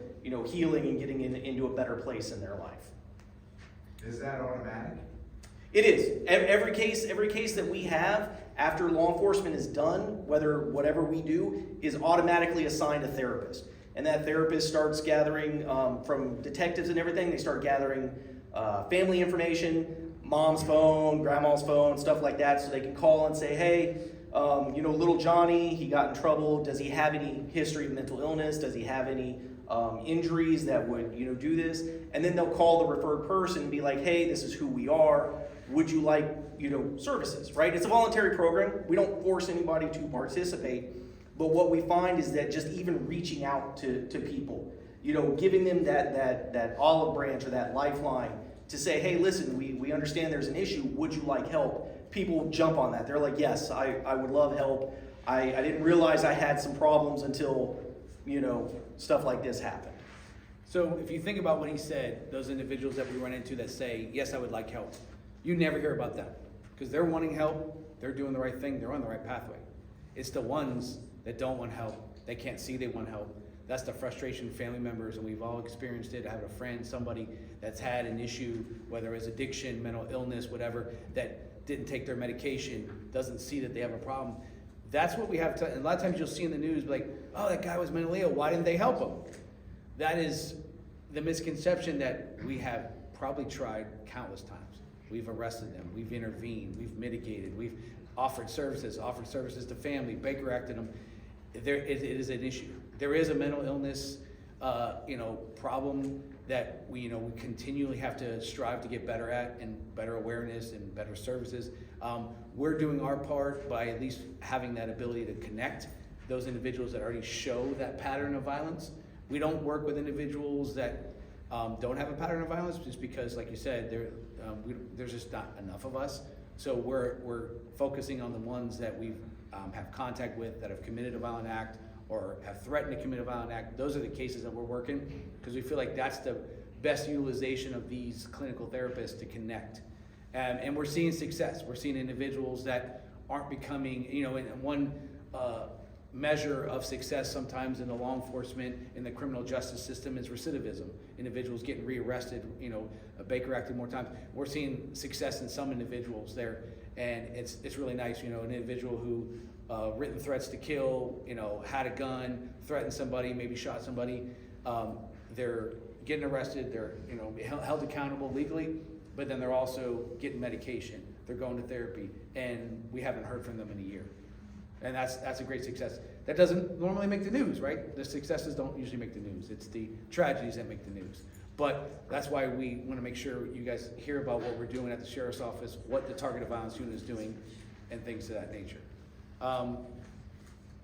healing and getting into a better place in their life. Is that automatic? It is. Every case that we have after law enforcement is done, whatever we do, is automatically assigned a therapist. And that therapist starts gathering from detectives and everything. They start gathering family information, mom's phone, grandma's phone, stuff like that, so they can call and say, hey, little Johnny, he got in trouble. Does he have any history of mental illness? Does he have any injuries that would do this? And then they'll call the referred person and be like, hey, this is who we are. Would you like services, right? It's a voluntary program. We don't force anybody to participate. But what we find is that just even reaching out to people, giving them that olive branch or that lifeline to say, hey, listen, we understand there's an issue. Would you like help? People jump on that. They're like, yes, I would love help. I didn't realize I had some problems until, stuff like this happened. So if you think about what he said, those individuals that we run into that say, yes, I would like help, you never hear about them because they're wanting help, they're doing the right thing, they're on the right pathway. It's the ones that don't want help, they can't see they want help. That's the frustration of family members, and we've all experienced it. I have a friend, somebody that's had an issue, whether it's addiction, mental illness, whatever, that didn't take their medication, doesn't see that they have a problem. That's what we have to, and a lot of times you'll see in the news, like, oh, that guy was mentally ill, why didn't they help him? That is the misconception that we have probably tried countless times. We've arrested them, we've intervened, we've mitigated, we've offered services to family, Baker acted them. It is an issue. There is a mental illness, problem that we continually have to strive to get better at, and better awareness and better services. We're doing our part by at least having that ability to connect those individuals that already show that pattern of violence. We don't work with individuals that don't have a pattern of violence just because, like you said, there's just not enough of us. So we're focusing on the ones that we have contact with that have committed a violent act or have threatened to commit a violent act. Those are the cases that we're working because we feel like that's the best utilization of these clinical therapists to connect. And we're seeing success. We're seeing individuals that aren't becoming, and one measure of success sometimes in the law enforcement, in the criminal justice system is recidivism. Individuals getting rearrested, Baker acted more times. We're seeing success in some individuals there, and it's really nice, an individual who written threats to kill, had a gun, threatened somebody, maybe shot somebody. They're getting arrested, they're held accountable legally, but then they're also getting medication. They're going to therapy, and we haven't heard from them in a year. And that's a great success. That doesn't normally make the news, right? The successes don't usually make the news. It's the tragedies that make the news. But that's why we want to make sure you guys hear about what we're doing at the Sheriff's Office, what the Targeted Violence Unit is doing, and things of that nature.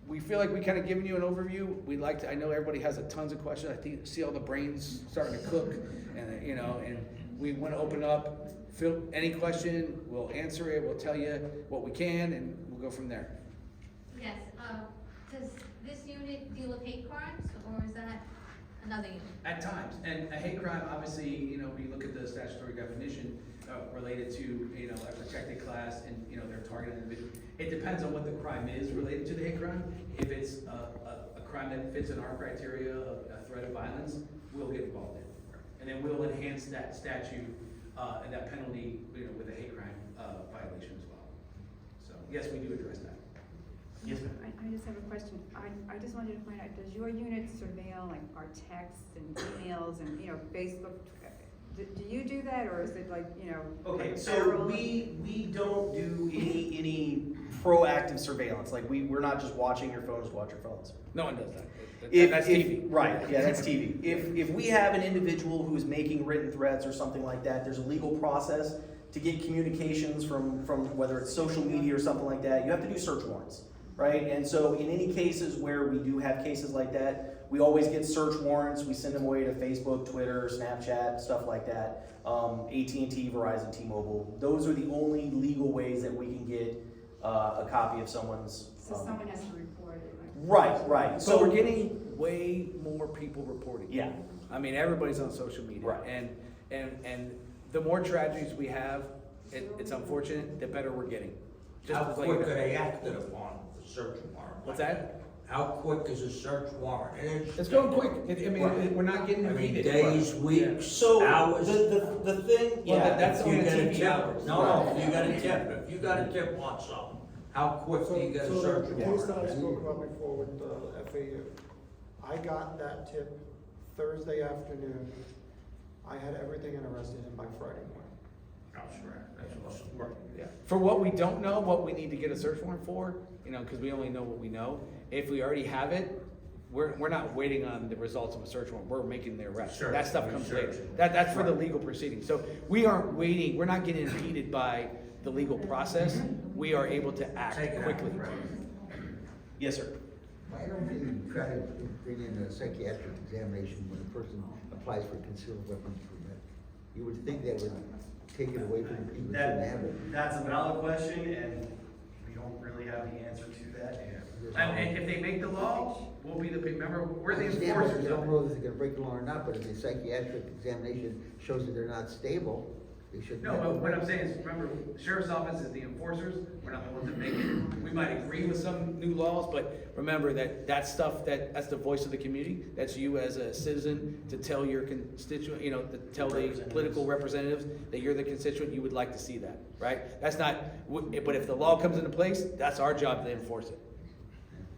We feel like we kind of given you an overview. I know everybody has tons of questions. I see all the brains starting to cook, and we want to open up. Feel any question, we'll answer it. We'll tell you what we can, and we'll go from there. Yes, does this unit deal with hate crimes, or is that another unit? At times, and a hate crime, obviously, we look at the statutory definition related to, a protected class and, their targeted individual. It depends on what the crime is related to the hate crime. If it's a crime that fits in our criteria of a threat of violence, we'll get involved in it. And then we'll enhance that statute and that penalty, with a hate crime violation as well. So, yes, we do address that. Yes, ma'am. I just have a question. I just wanted to find out, does your unit surveil like our texts and emails and, Facebook? Do you do that, or is it like, Okay, like so federal? we don't do any proactive surveillance. Like we're not just watching your phones, watch your phones. No one does that. That's TV. Right, yeah, that's TV. If we have an individual who's making written threats or something like that, there's a legal process to get communications from whether it's social media or something like that. You have to do search warrants, right? And so in any cases where we do have cases like that, we always get search warrants. We send them away to Facebook, Twitter, Snapchat, stuff like that. AT&T, Verizon, T-Mobile. Those are the only legal ways that we can get a copy of someone's. So someone has to report it, Right. So we're getting way more people reporting. Yeah. I mean, everybody's on social media. Right. And the more tragedies we have, it's unfortunate, the better we're getting. Just How to quick let you are know. they acted upon the search warrant? What's that? How quick is a search warrant? It's going quick. We're not getting impeded. Days, weeks, So hours? the thing, Well, yeah. that's If you on get a TV tip, hours. no, if you got a tip, if you got a tip on something, how quick do you get a So search the case that I warrant? spoke about before with the FAU, I got that tip Thursday afternoon. I had everything and arrested him by Friday morning. That's right, that's awesome. Yeah. For what we don't know, what we need to get a search warrant for, because we only know what we know. If we already have it, we're not waiting on the results of a search warrant. We're making the arrest. Sure. That stuff comes later. Sure. That's for the legal proceeding. So we aren't waiting. We're not getting impeded by the legal process. We are able to act Take it out, quickly. right. Yes, sir. Why don't you try to bring in a psychiatric examination when a person applies for concealed weapons permit? You would think that would take it away from the people who shouldn't have it. That's a valid question, and we don't really have the answer to that. And if they make the law, we'll be remember, we're the I understand, but enforcers. you don't know if they're gonna break the law or not, but if the psychiatric examination shows that they're not stable, they shouldn't. No, have but it. what I'm saying is, remember, Sheriff's Office is the enforcers, we're not the ones that make it. We might agree with some new laws, but remember that stuff, that's the voice of the community. That's you as a citizen to tell your constituent, to tell the political representatives that you're the constituent, you would like to see that, right? That's not, but if the law comes into place, that's our job to enforce it.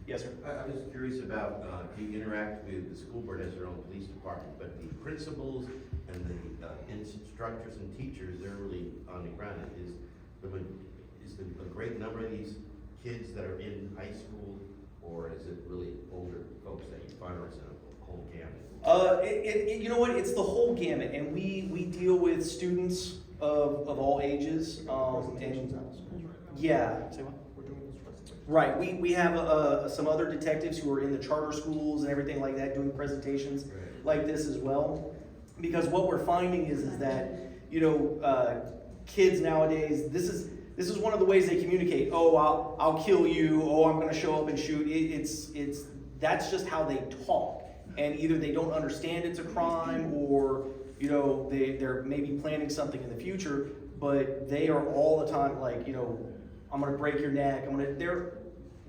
Yes, sir. I'm just curious about, do you interact with, the school board has their own police department, but the principals and the instructors and teachers, they're really on the ground. Is a great number of these kids that are in high school, or is it really older folks that you find, or is it a whole gamut? You know what? It's the whole gamut, and we deal with students of all ages. Presentations out of schools right now. Yeah. Say what? We're doing this presentation. Right. We have some other detectives who are in the charter schools and everything like that doing presentations like this as well. Because what we're finding is that kids nowadays, this is one of the ways they communicate. Oh, I'll kill you. Oh, I'm going to show up and shoot. That's just how they talk. And either they don't understand it's a crime, or they're maybe planning something in the future. But they are all the time like, I'm going to break your neck.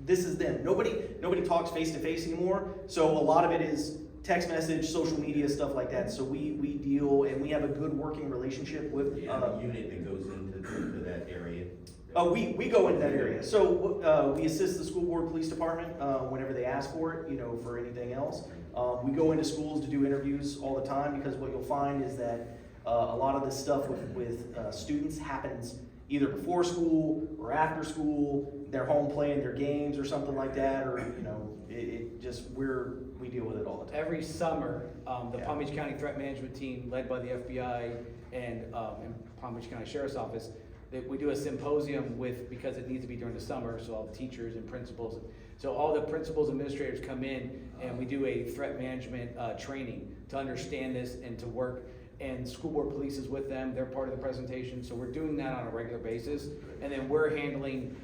this is them. Nobody talks face to face anymore, so a lot of it is text message, social media, stuff like that. So we deal, and we have a good working relationship with, You have a unit that goes into that area. we go into that area. So, we assist the school board police department, whenever they ask for it, for anything else. We go into schools to do interviews all the time, because what you'll find is that, a lot of this stuff with students happens either before school or after school, they're home playing their games or something like that, or, we deal with it all the time. Every summer, the Yeah. Palm Beach County Threat Management Team, led by the FBI and Palm Beach County Sheriff's Office, we do a symposium because it needs to be during the summer, so all the teachers and principals, so all the principals, administrators come in, and we do a threat management training to understand this and to work, and school board police is with them, they're part of the presentation, so we're doing that on a regular basis, and then we're handling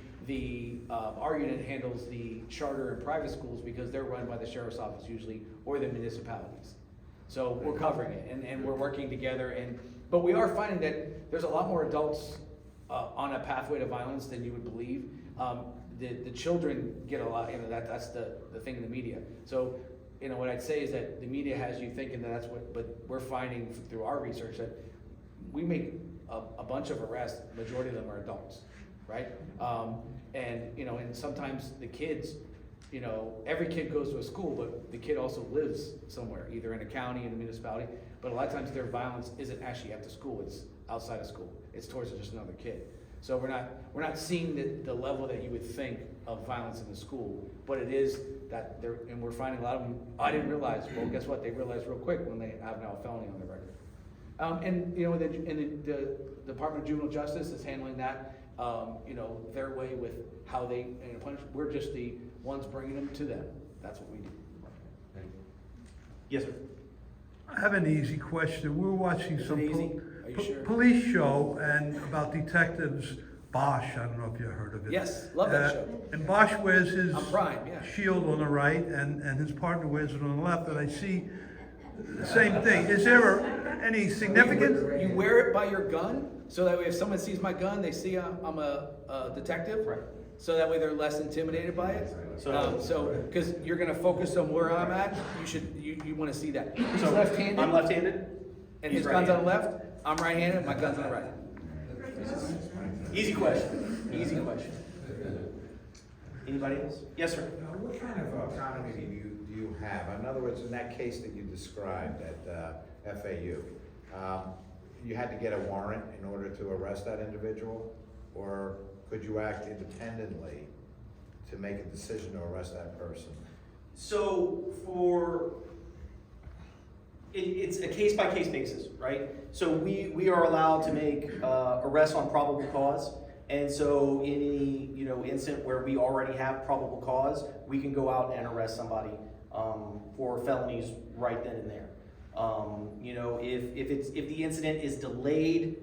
our unit handles the charter and private schools because they're run by the sheriff's office usually, or the municipalities. So we're covering it, and we're working together, but we are finding that there's a lot more adults on a pathway to violence than you would believe. The children get a lot, that's the thing in the media. So, what I'd say is that the media has you thinking that but we're finding through our research that we make a bunch of arrests, majority of them are adults, right? And sometimes the kids, every kid goes to a school, but the kid also lives somewhere, either in a county, in a municipality, but a lot of times their violence isn't actually at the school, it's outside of school. It's towards just another kid. So we're not seeing the level that you would think of violence in the school, but it is that and we're finding a lot of them, I didn't realize, well, guess what, they realize real quick when they have now a felony on their record. The Department of Juvenile Justice is handling that, their way with how they punish. We're just the ones bringing them to them. That's what we do. Yes, sir. I have an easy question. We're watching some easy? Are you sure? police show and about detectives Bosch. I don't know if you heard of it. Yes, love that show. And Bosch wears his On Prime, yeah. shield on the right, and his partner wears it on the left, and I see the same thing. Is there any significance? You wear it by your gun, so that way if someone sees my gun, they see I'm a detective. Right. So that way they're less intimidated by it. Because you're gonna focus on where I'm at, you wanna see that. He's So left-handed. I'm left-handed. And He's his gun's on the right-handed. left, I'm right-handed, my gun's on the right. Easy question. Easy question. Anybody else? Yes, sir. What kind of autonomy do you have? In other words, in that case that you described at FAU, you had to get a warrant in order to arrest that individual? Or could you act independently to make a decision to arrest that person? So it's a case-by-case basis, right? So we are allowed to make arrests on probable cause. And so in any, incident where we already have probable cause, we can go out and arrest somebody for felonies right then and there. If the incident is delayed,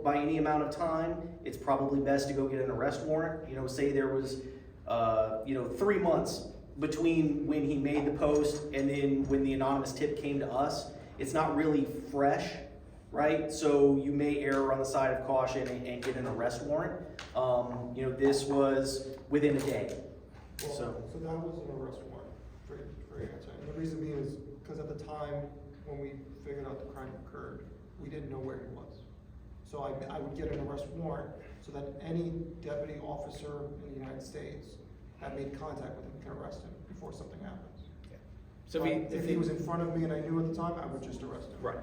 by any amount of time, it's probably best to go get an arrest warrant. Say there was 3 months between when he made the post and then when the anonymous tip came to us. It's not really fresh, right? So you may err on the side of caution and get an arrest warrant. This was within a day. So that was an arrest warrant for your answer. And the reason being is because at the time when we figured out the crime occurred, we didn't know where he was. So I would get an arrest warrant so that any deputy officer in the United States that made contact with him can arrest him before something happens. So if he was in front of me and I knew at the time, I would just arrest him. Right.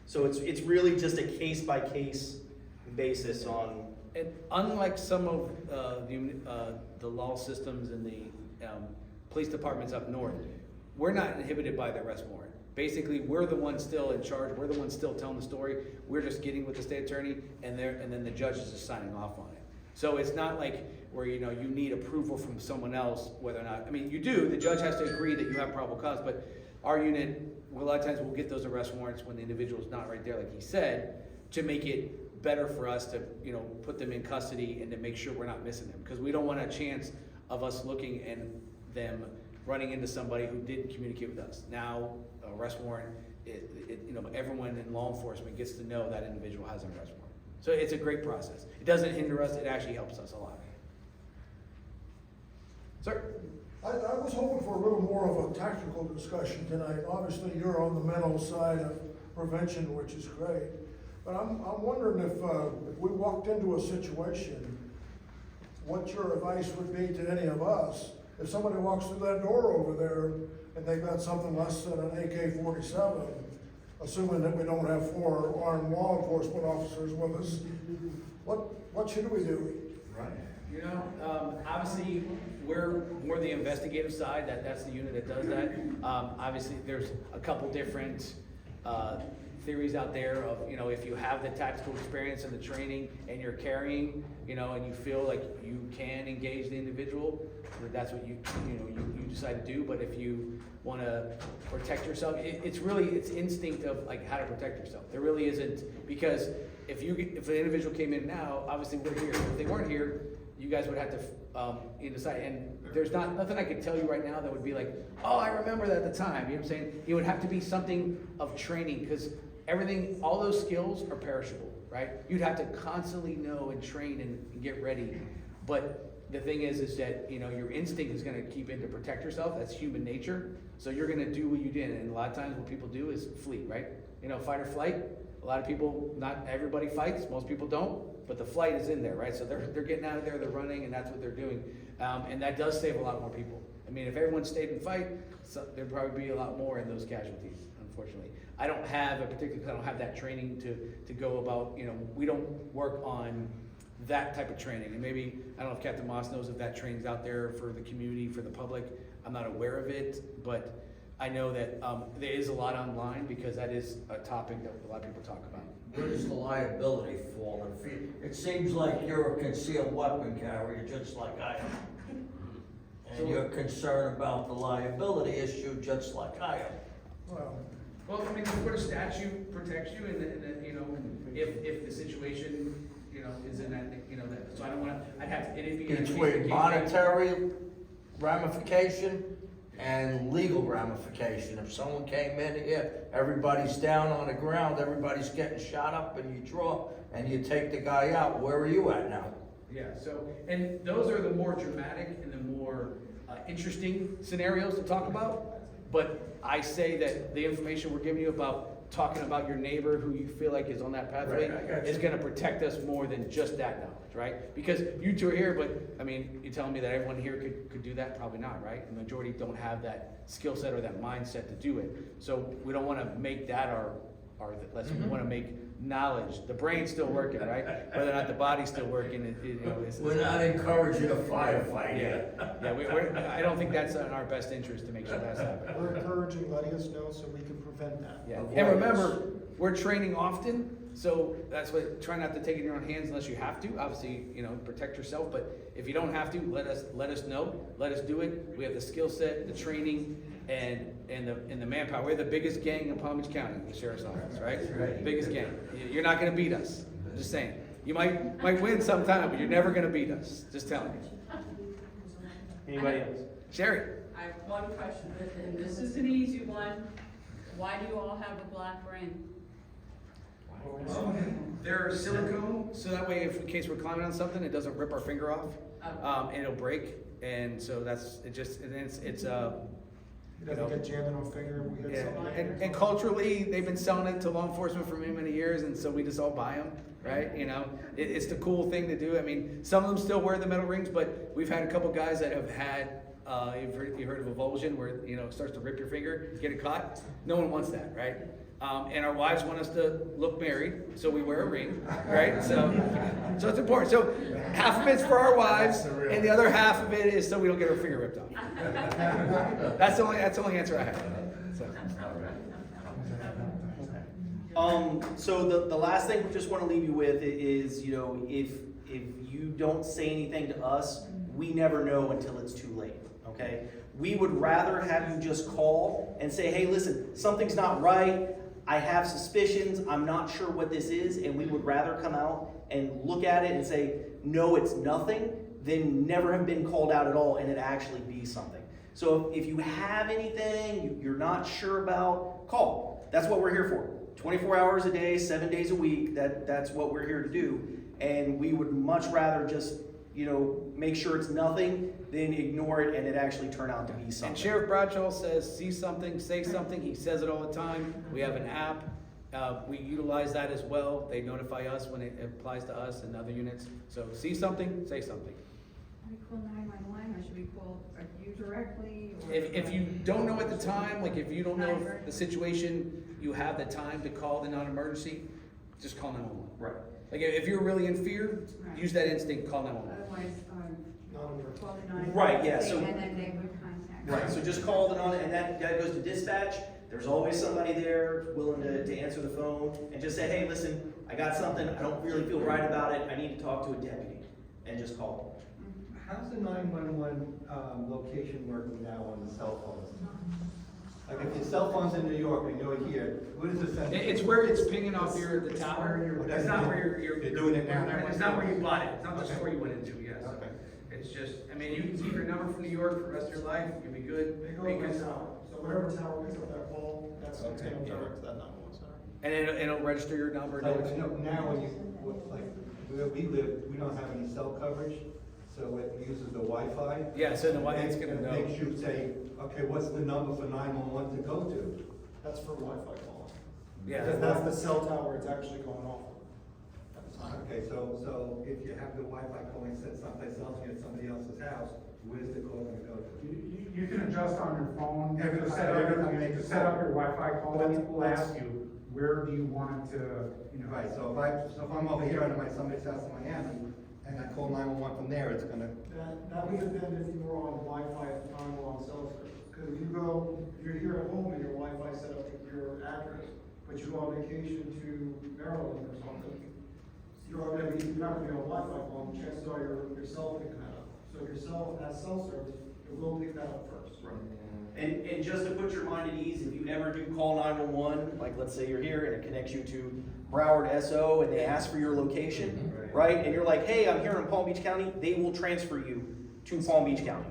So it's really just a case-by-case basis on. And unlike some of the law systems and the police departments up north, we're not inhibited by the arrest warrant. Basically, we're the ones still in charge. We're the ones still telling the story. We're just getting with the state attorney, and then the judge is just signing off on it. So it's not like where you need approval from someone else, whether or not. I mean, you do. The judge has to agree that you have probable cause. But our unit, a lot of times, we'll get those arrest warrants when the individual's not right there, like he said, to make it better for us to put them in custody and to make sure we're not missing them, because we don't want a chance of us looking and them running into somebody who didn't communicate with us. Now, arrest warrant, everyone in law enforcement gets to know that individual has an arrest warrant. So it's a great process. It doesn't hinder us, it actually helps us a lot. Sir? I was hoping for a little more of a tactical discussion tonight. Obviously, you're on the mental side of prevention, which is great. But I'm wondering if we walked into a situation, what your advice would be to any of us. If somebody walks through that door over there and they've got something less than an AK-47, assuming that we don't have 4 armed law enforcement officers with us, what should we do? Right. You know, obviously, we're more the investigative side, that's the unit that does that. Obviously, there's a couple different, theories out there of, you know, if you have the tactical experience and the training and you're carrying, you know, and you feel like you can engage the individual, that's what you decide to do. But if you want to protect yourself, it's instinct of like how to protect yourself. There really isn't, because if an individual came in now, obviously we're here. If they weren't here, you guys would have to decide. And there's nothing I could tell you right now that would be like, oh, I remember that at the time. You know what I'm saying? It would have to be something of training, because all those skills are perishable, right? You'd have to constantly know and train and get ready. But the thing is that, you know, your instinct is going to keep in to protect yourself. That's human nature. So you're going to do what you did. And a lot of times what people do is flee, right? You know, fight or flight. A lot of people, not everybody fights. Most people don't. But the flight is in there, right? So they're getting out of there, they're running, and that's what they're doing. And that does save a lot more people. I mean, if everyone stayed and fight, there'd probably be a lot more in those casualties, unfortunately. I don't have that training to go about, you know, we don't work on that type of training. And maybe, I don't know if Captain Moss knows if that training's out there for the community, for the public. I'm not aware of it, but I know that there is a lot online, because that is a topic that a lot of people talk about. Where does the liability fall? It seems like you're a concealed weapon carrier, just like I am. And you're concerned about the liability issue, just like I am. Well, I mean, the Florida statute protects you, and you know, if the situation, you know, is in that, you know, that, so I don't want to, I'd have to, it'd be. Between monetary ramification and legal ramification. If someone came in here, everybody's down on the ground, everybody's getting shot up, and you draw, and you take the guy out, where are you at now? Yeah, so, and those are the more dramatic and the more interesting scenarios to talk about. But I say that the information we're giving you about talking about your neighbor who you feel like is on that pathway is going to protect us more than just that knowledge, right? Because you two are here, but I mean, you're telling me that everyone here could do that? Probably not, right? The majority don't have that skill set or that mindset to do it. So we don't want to make that our lesson. We want to make knowledge. The brain's still working, right? Whether or not the body's still working, We're not encouraging a firefight. Yeah. I don't think that's in our best interest to make sure that's happening. We're encouraging, letting us know so we can prevent that. Yeah, and remember, we're training often, so that's what, try not to take it in your own hands unless you have to. Obviously, you know, protect yourself, but if you don't have to, let us know, let us do it. We have the skill set, the training, and the manpower. We're the biggest gang in Palm Beach County, the Sheriff's Office, right? Biggest gang. You're not gonna beat us, I'm just saying. You might win sometime, but you're never gonna beat us, just telling you. Anybody else? Sherry? I have one question, and this is an easy one. Why do you all have a black ring? They're silicone, so that way, if in case we're climbing on something, it doesn't rip our finger off, and it'll break. And so it's It doesn't get jammed in our finger. We hit something. and culturally, they've been selling it to law enforcement for many, many years, and so we just all buy them, right? You know, it's the cool thing to do. I mean, some of them still wear the metal rings, but we've had a couple guys that have had, you've heard of avulsion, where, you know, it starts to rip your finger, get it caught. No one wants that, right? And our wives want us to look married, so we wear a ring, right? So it's important. So half of it's for our wives, and the other half of it is so we don't get our finger ripped off. That's the only answer I have. So the last thing we just want to leave you with is, you know, if you don't say anything to us, we never know until it's too late, okay? We would rather have you just call and say, hey, listen, something's not right. I have suspicions. I'm not sure what this is. And we would rather come out and look at it and say, no, it's nothing, than never have been called out at all and it actually be something. So if you have anything you're not sure about, call. That's what we're here for. 24 hours a day, 7 days a week. That's what we're here to do. And we would much rather just, make sure it's nothing, then ignore it and it actually turn out to be something. And Sheriff Bradshaw says, see something, say something, he says it all the time. We have an app, we utilize that as well. They notify us when it applies to us and other units. So see something, say something. Should we call 911 or should we call you directly? Or If you don't know at the time, like if you don't know the situation, you have the time to call the non-emergency, just call 911. Right. Like if you're really in fear, use that instinct, call 911. Otherwise, call the 911. Right, yeah, so- And then they would contact. Right, so just call the non, and that goes to dispatch. There's always somebody there willing to answer the phone and just say, hey, listen, I got something, I don't really feel right about it, I need to talk to a deputy, and just call How's the 911 location working now on the cell phones? Like if your cell phone's in New York and you're here, what is the sense? It's where it's pinging off your, the tower. It's not where you're doing it now. It's not where you bought it, it's not the store you went into, yes. Okay. It's just, I mean, you can keep your number from New York for the rest of your life, you'll be good. They go to the tower, so whatever tower picks up that call, that's gonna direct to that 911 center. And it'll register your number. Like, now when you, like, where we live, we don't have any cell coverage, so it uses the Wi-Fi. Yeah, so the Wi-Fi is And gonna it know. makes you say, okay, what's the number for 911 to go to? That's for Wi-Fi calling. Yeah. That's the cell tower it's actually going off of. Okay, so if you have the Wi-Fi calling set someplace else, you're at somebody else's house, where's the call gonna go to? You can adjust on your phone, Every to time. set up your Wi-Fi calling, it will That's- ask you, where do you want it to, Right, so if I'm over here at somebody's house in Miami, and I call 911 from there, it's gonna. That would depend if you were on Wi-Fi at the time or on cell service. Because if you're here at home and your Wi-Fi set up with your address, but you go on vacation to Maryland or something, you're not gonna be on Wi-Fi phone, chances are your cell picking that up. So if your cell has cell service, it will pick that up first. Right. And just to put your mind at ease, if you ever do call 911, like let's say you're here and it connects you to Broward SO and they ask for your location, right? And you're like, hey, I'm here in Palm Beach County, they will transfer you to Palm Beach County.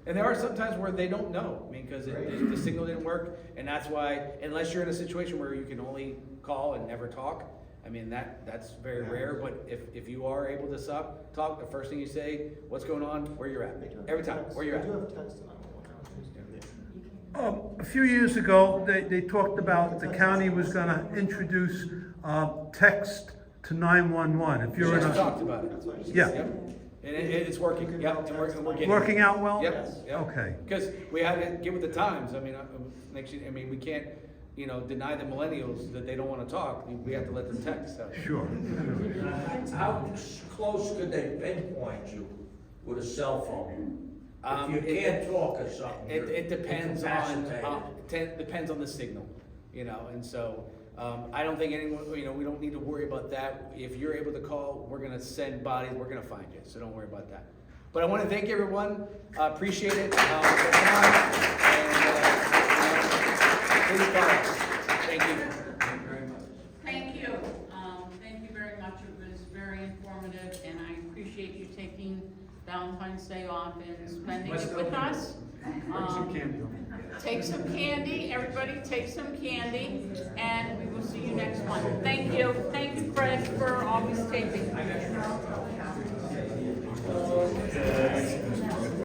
And there are some times where they don't know, I mean, because the signal didn't work, and that's why, unless you're in a situation where you can only call and never talk, I mean, that's very rare, but if you are able to talk, the first thing you say, what's going on, where you're at, every time, where you're at. I do have text to 911. A few years ago, they talked about the county was gonna introduce, text to 911. If We you're in just a, talked about it. yeah, Yep. And it's working, yep, and we're getting. working out well? Yep, yep. Okay. Because we had to get with the times, I mean, we can't, deny the millennials that they don't wanna talk, we have to let them text, so. Sure. How close could they pinpoint you with a cell phone? If you It- can't talk or something, It depends on, incapacitated. depends on the signal, and so, I don't think anyone, we don't need to worry about that. If you're able to call, we're gonna send bodies, we're gonna find you, so don't worry about that. But I wanna thank everyone, appreciate it, for your time, and, please call us. Thank you. Thank you very much. Thank you. Thank you very much. It was very informative, and I appreciate you taking Valentine's Day off and spending it with us. bring some candy home. Take some candy, everybody take some candy, and we will see you next month. Thank you. Thank you, Fred, for always taping.